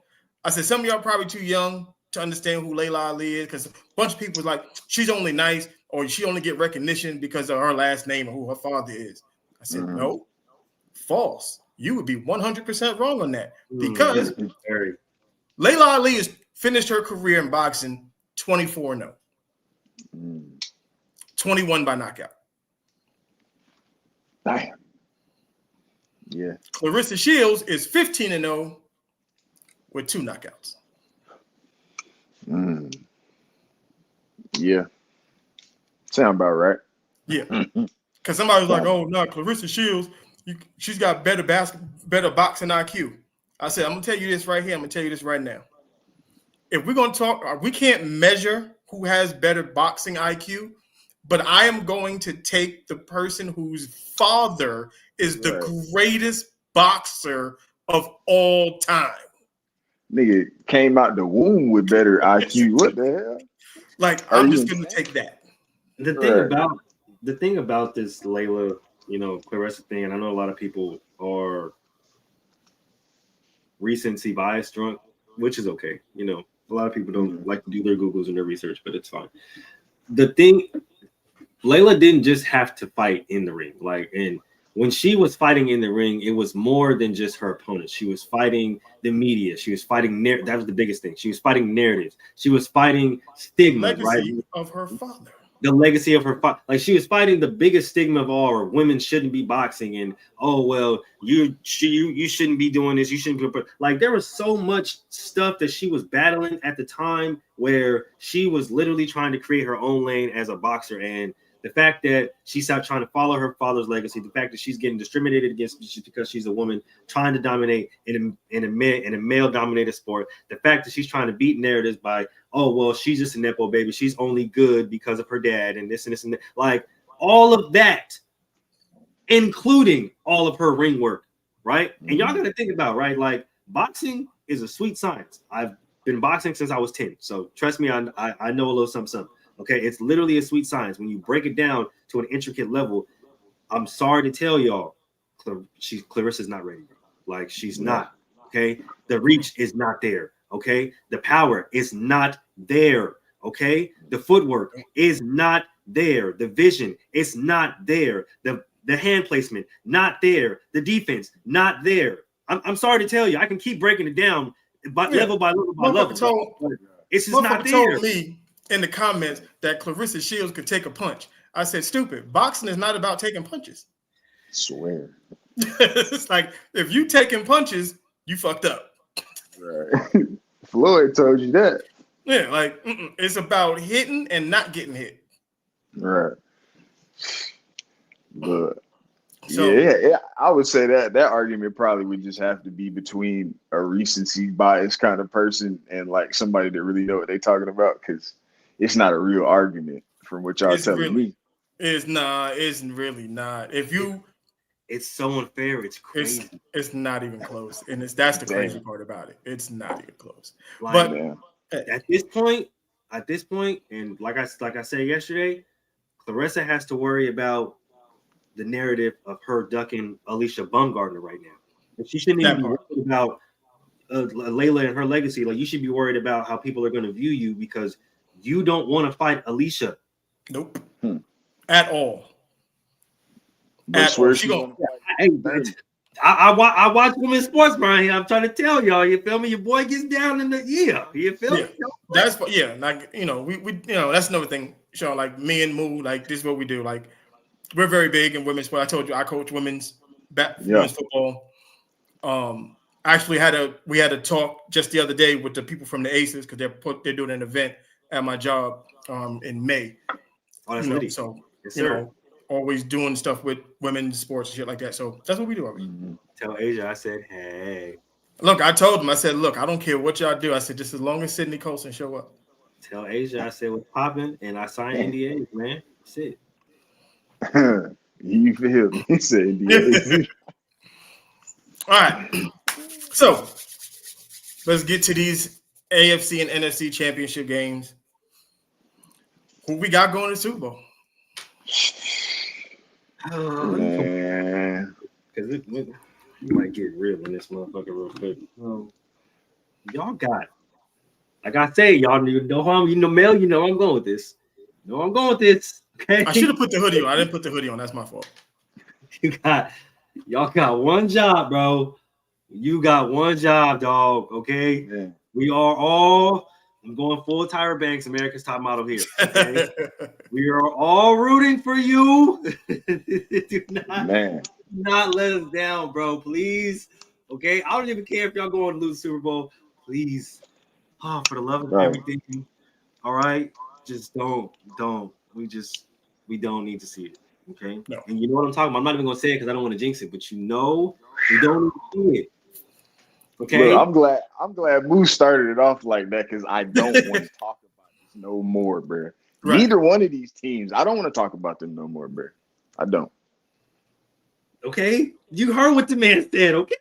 I said, some of y'all probably too young to understand who Layla Ali is, because a bunch of people was like, she's only nice or she only get recognition because of her last name or who her father is. I said, no, false. You would be 100% wrong on that because Layla Ali has finished her career in boxing 24-0. 21 by knockout. Damn. Yeah. Clarissa Shields is 15-0 with 2 knockouts. Yeah. Sound about right. Yeah. Because somebody was like, oh, no, Clarissa Shields, she's got better boxing IQ. I said, I'm going to tell you this right here. I'm going to tell you this right now. If we're going to talk, we can't measure who has better boxing IQ, but I am going to take the person whose father is the greatest boxer of all time. Nigga came out the womb with better IQ. What the hell? Like, I'm just going to take that. The thing about this Layla, Clarissa thing, and I know a lot of people are recency bias drunk, which is okay. A lot of people don't like to do their Googles and their research, but it's fine. The thing, Layla didn't just have to fight in the ring. And when she was fighting in the ring, it was more than just her opponents. She was fighting the media. She was fighting that was the biggest thing. She was fighting narratives. She was fighting stigma, legacy of her father. The legacy of her father. Like, she was fighting the biggest stigma of all, or women shouldn't be boxing, and you shouldn't be doing this. You shouldn't be, like, there was so much stuff that she was battling at the time where she was literally trying to create her own lane as a boxer. And the fact that she stopped trying to follow her father's legacy, the fact that she's getting discriminated against just because she's a woman trying to dominate in a male-dominated sport, the fact that she's trying to beat narratives by, she's just a nepo baby, she's only good because of her dad, and this and this and that. Like, all of that, including all of her ring work, right? And y'all got to think about, right? Like, boxing is a sweet science. I've been boxing since I was 10, so trust me, I know a little something. Okay, it's literally a sweet science. When you break it down to an intricate level, I'm sorry to tell y'all, Clarissa's not ready. Like, she's not. Okay, the reach is not there. Okay, the power is not there. Okay, the footwork is not there. The vision is not there. The hand placement not there. The defense not there. I'm sorry to tell you, I can keep breaking it down, level by level by level. It's just not there. Told me in the comments that Clarissa Shields could take a punch. I said, stupid. Boxing is not about taking punches. Swear. It's like, if you taking punches, you fucked up. Right. Floyd told you that. Yeah, like, it's about hitting and not getting hit. Right. But yeah, I would say that argument probably would just have to be between a recency bias kind of person and like somebody that really know what they're talking about, because it's not a real argument from what y'all telling me. It's really not. It's so unfair. It's crazy. It's not even close, and that's the crazy part about it. It's not even close. Like, but at this point, and like I said yesterday, Clarissa has to worry about the narrative of her ducking Alicia Baumgartner right now. And she shouldn't even be worried about Layla and her legacy. Like, you should be worried about how people are going to view you because you don't want to fight Alicia. Nope. At all. At all. I watch women's sports, Brian. I'm trying to tell y'all. You feel me? Your boy gets down in the You feel me? That's like, we that's another thing, Sean. Like, me and Moo, like, this is what we do. Like, we're very big in women's sport. I told you I coach women's football. Actually we had a talk just the other day with the people from the Aces because they're doing an event at my job in May. Oh, that's so yes, always doing stuff with women's sports and shit like that. So that's what we do. Tell Asia, I said, hey. Look, I told him, I said, look, I don't care what y'all do. I said, just as long as Sydney Colson show up. Tell Asia, I said, what's popping, and I signed NDAs, man. That's it. You feel me? He said NDAs. All right. So let's get to these AFC and NFC championship games. Who we got going to the Super Bowl? Man. Because we might get real in this motherfucker real quick. Y'all got, like I say, y'all know how Mel, I'm going with this. I'm going with this. Okay. I should have put the hoodie on. I didn't put the hoodie on. That's my fault. Y'all got one job, bro. You got one job, dog. Okay. Yeah. We are all. I'm going full Tyra Banks, America's Top Model here. Okay. We are all rooting for you. Do not let us down, bro. Please. Okay. I don't even care if y'all go on to lose the Super Bowl. Please. Oh, for the love of everything. All right. Just don't. We don't need to see it. Okay. No. And you know what I'm talking about. I'm not even gonna say it because I don't want to jinx it, but you know we don't need to see it. Okay. Look, I'm glad Moose started it off like that because I don't want to talk about this no more, bro. Right. Neither one of these teams, I don't want to talk about them no more, bro. I don't. Okay, you heard what the man said. Okay,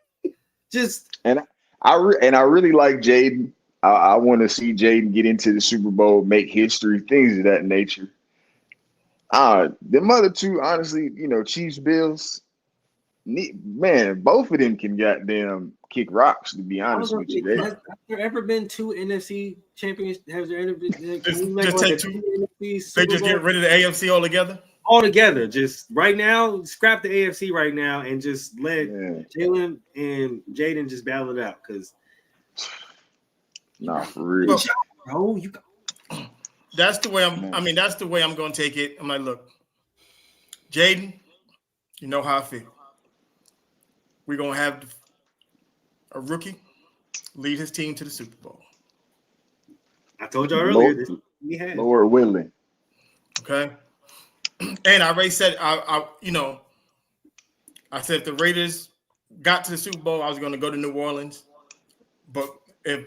and I really like Jaden. I want to see Jaden get into the Super Bowl, make history, things of that nature. Them other two, honestly, Chiefs, Bills. Man, both of them can goddamn kick rocks. To be honest with you, has there ever been two NFC champions? Has there ever been? Just take two. They just get rid of the AFC altogether. Altogether, just right now, scrap the AFC right now, and just let Jalen and Jaden just battle it out. Because, for real, bro, that's the way that's the way I'm going to take it. I'm like, look, Jaden, you know how I feel. We're going to have a rookie lead his team to the Super Bowl. I told you earlier. Lord willing. Okay. And I already said, I said if the Raiders got to the Super Bowl, I was going to go to New Orleans. But if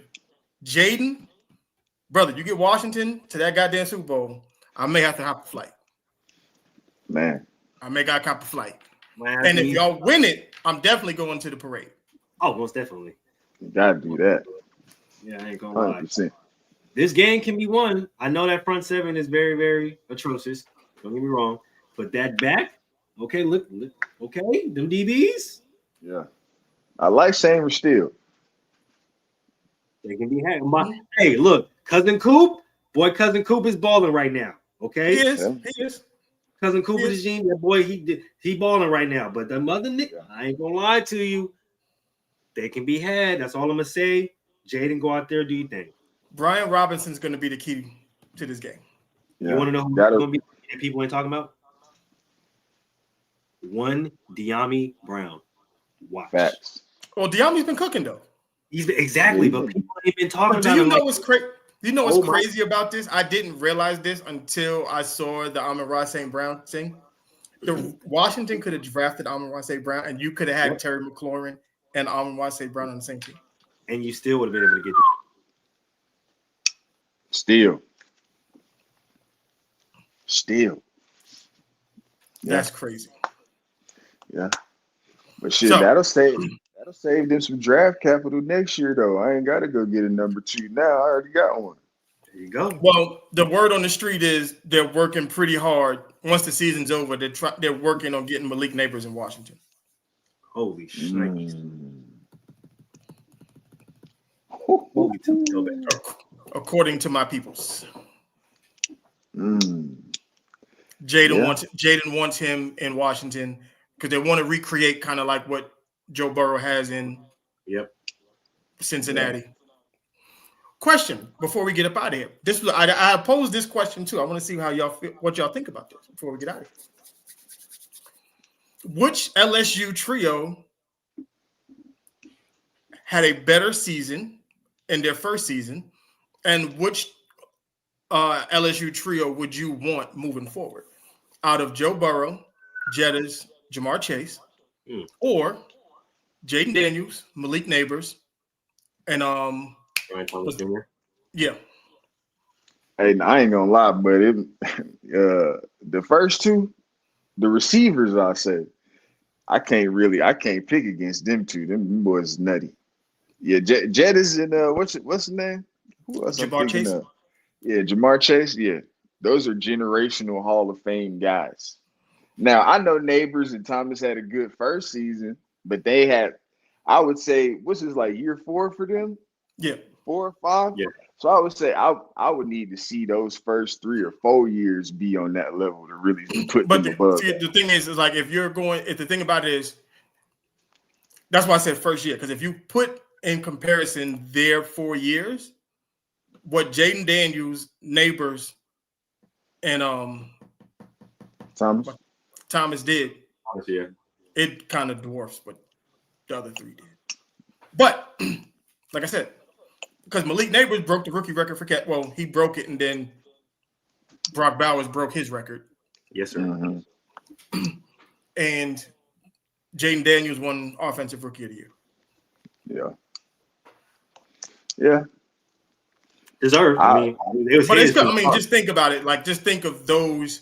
Jaden, brother, you get Washington to that goddamn Super Bowl, I may have to hop a flight. Man. I may got to hop a flight. And if y'all win it, I'm definitely going to the parade. Oh, most definitely. You gotta do that. Yeah, I ain't gonna lie. This game can be won. I know that front seven is very, very atrocious. Don't get me wrong. But that back, okay, look, okay, them DBs. Yeah. I like Samer still. They can be had. Hey, look, Cousin Coop is balling right now. Okay? He is. Cousin Cooper Regime, that boy, he balling right now. But the mother nigga, I ain't gonna lie to you. They can be had. That's all I'm gonna say. Jaden, go out there, do your thing. Brian Robinson's gonna be the key to this game. Yeah. You want to know who's gonna be that people ain't talking about? One De'Ami Brown. Watch. Facts. Well, De'Ami's been cooking though. He's been, exactly, but people ain't been talking about. Do you know what's crazy? You know what's crazy about this? I didn't realize this until I saw the Amon-Ra St. Brown thing. The Washington could have drafted Amon-Ra St. Brown, and you could have had Terry McLaurin and Amon-Ra St. Brown on the same team. And you still would have been able to get it. Still. That's crazy. Yeah. But shit, that'll save them some draft capital next year, though. I ain't got to go get a number 2 now. I already got one. There you go. Well, the word on the street is they're working pretty hard. Once the season's over, they're working on getting Malik Neighbors in Washington. Holy shit. According to my peoples. Jaden wants him in Washington because they want to recreate kind of like what Joe Burrow has in Cincinnati. Yeah. Question before we get up out of here. I posed this question too. I want to see how what y'all think about this before we get out of here. Which LSU trio had a better season in their first season, and which LSU trio would you want moving forward? Out of Joe Burrow, Jettas, Jamar Chase, or Jaden Daniels, Malik Neighbors, and Ryan Thomas Jr. Yeah. Hey, I ain't gonna lie, but the first two, the receivers, I said, I can't pick against them two. Them boys nutty. Yeah, Jettas and what's his name? Who else? Jamar Chase. Yeah, Jamar Chase. Yeah, those are generational Hall of Fame guys. Now I know Neighbors and Thomas had a good first season, but they had, I would say, what's this like year 4 for them? Yeah. 4 or 5. Yeah. So I would say I would need to see those first 3 or 4 years be on that level to really put them above. See, the thing is like if the thing about it is, that's why I said first year, because if you put in comparison their 4 years, what Jaden Daniels, Neighbors, and Thomas did, yeah, it kind of dwarfs what the other 3 did. But like I said, because Malik Neighbors broke the rookie record for cat. Well, he broke it, and then Brock Bowers broke his record. Yes, sir. Mm-hmm. And Jaden Daniels won Offensive Rookie of the Year. Yeah. Yeah. Deserved. I mean, just think about it. Like, just think of those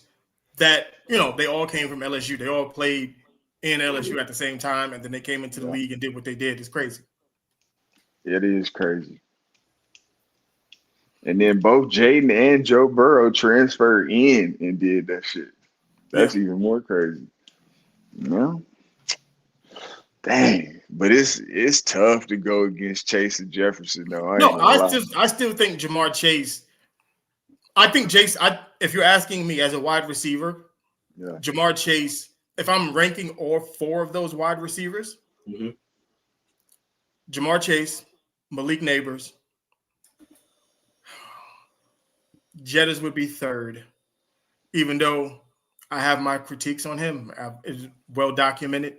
that, they all came from LSU. They all played in LSU at the same time, and then they came into the league and did what they did. It's crazy. It is crazy. And then both Jaden and Joe Burrow transferred in and did that shit. That's even more crazy. Dang. But it's tough to go against Chase and Jefferson, though. I still think Jamar Chase. I think Chase. If you're asking me as a wide receiver, Jamar Chase. If I'm ranking all 4 of those wide receivers, Jamar Chase, Malik Neighbors, Jettas would be 3rd, even though I have my critiques on him. It's well documented.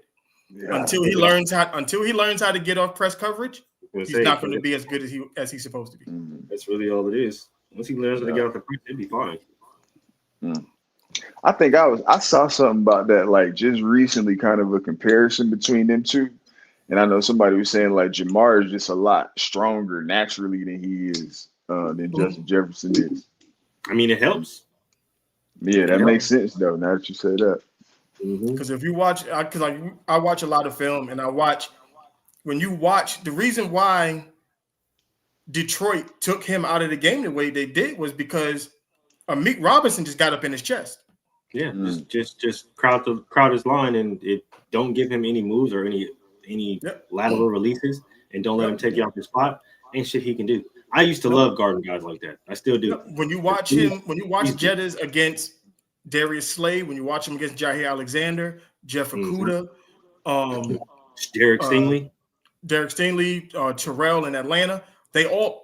Yeah. Until he learns how to get off press coverage, he's not going to be as good as he's supposed to be. That's really all it is. Once he learns how to get off the press, he'll be fine. I think I saw something about that, like just recently, kind of a comparison between them two. And I know somebody was saying like Jamar is just a lot stronger naturally than he is than Justin Jefferson is. I mean, it helps. Yeah, that makes sense though. Now that you say that. Because if you watch, I watch a lot of film, and when you watch, the reason why Detroit took him out of the game the way they did was because Meek Robinson just got up in his chest. Yeah, just crowd his line and don't give him any moves or any lateral releases, and don't let him take you off your spot. Ain't shit he can do. I used to love guarding guys like that. I still do. When you watch Jettas against Darius Slade, when you watch him against Jair Alexander, Jeff Okudah, Derek Stingley, Terrell in Atlanta, they are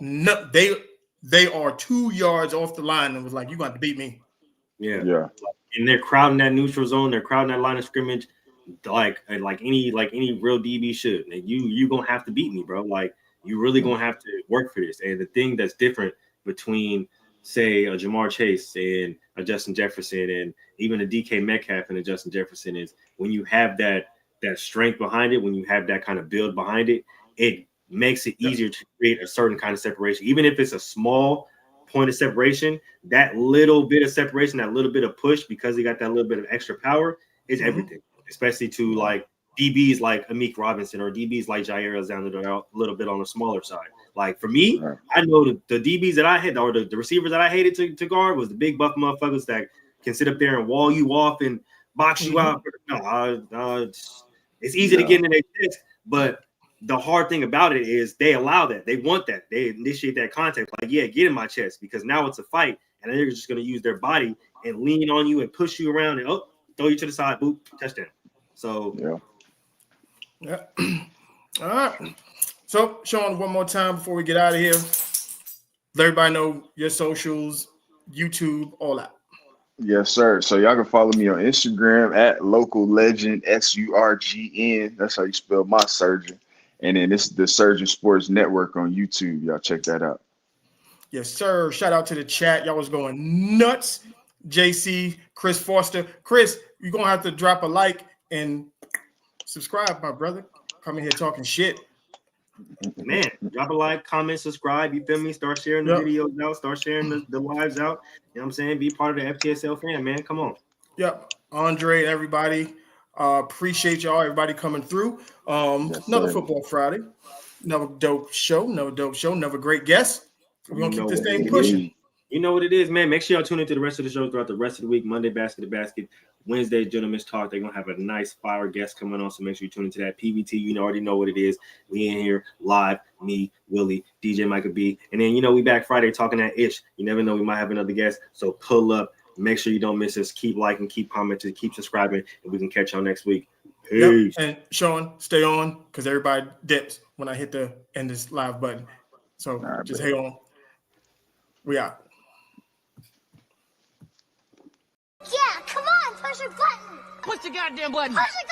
2 yards off the line and was like, "You got to beat me." Yeah. And they're crowding that neutral zone. They're crowding that line of scrimmage, like any real DB should. And you gonna have to beat me, bro. Like you really gonna have to work for this. And the thing that's different between, say, a Jamar Chase and a Justin Jefferson, and even a DK Metcalf and a Justin Jefferson, is when you have that strength behind it, when you have that kind of build behind it, it makes it easier to create a certain kind of separation. Even if it's a small point of separation, that little bit of separation, that little bit of push, because he got that little bit of extra power, is everything. Especially to like DBs like Amik Robinson or DBs like Jair Alexander, a little bit on the smaller side. Like for me, I know the DBs that I hit, or the receivers that I hated to guard, was the big buff motherfuckers that can sit up there and wall you off and box you out. It's easy to get into their chest, but the hard thing about it is they allow that. They want that. They initiate that contact. Like, yeah, get in my chest, because now it's a fight, and they're just going to use their body and lean on you and push you around and throw you to the side, boop, touchdown. So yeah. All right. So, Sean, one more time before we get out of here. Let everybody know your socials, YouTube, all that. Yes, sir. So y'all can follow me on Instagram at Local Legend SURGN. That's how you spell my surgeon. And then this is the Surgeon Sports Network on YouTube. Y'all check that out. Yes, sir. Shout out to the chat. Y'all was going nuts. JC, Chris Foster. Chris, you're going to have to drop a like and subscribe, my brother. Come in here talking shit. Man, drop a like, comment, subscribe. You feel me? Start sharing the videos out. Start sharing the lives out. You know what I'm saying? Be part of the FTSL fan, man. Come on. Yep. Andre, everybody. Appreciate y'all, everybody coming through. Another Football Friday. Another dope show. Another great guest. We're going to keep this thing pushing. You know what it is, man. Make sure y'all tune into the rest of the show throughout the rest of the week. Monday, Basket to Basket. Wednesday Gentlemen's Talk. They're gonna have a nice fire guest coming on, so make sure you tune into that. PVT, you already know what it is. We in here live, me, Willie, DJ Micah B, and then we back Friday talking that ish. You never know, we might have another guest. So pull up. Make sure you don't miss us. Keep liking, keep commenting, keep subscribing, and we can catch y'all next week. Peace. Yep. And Sean, stay on because everybody dips when I hit the end this live button. So just hang on. We out. Yeah, come on, push your button. Push the goddamn button. Push the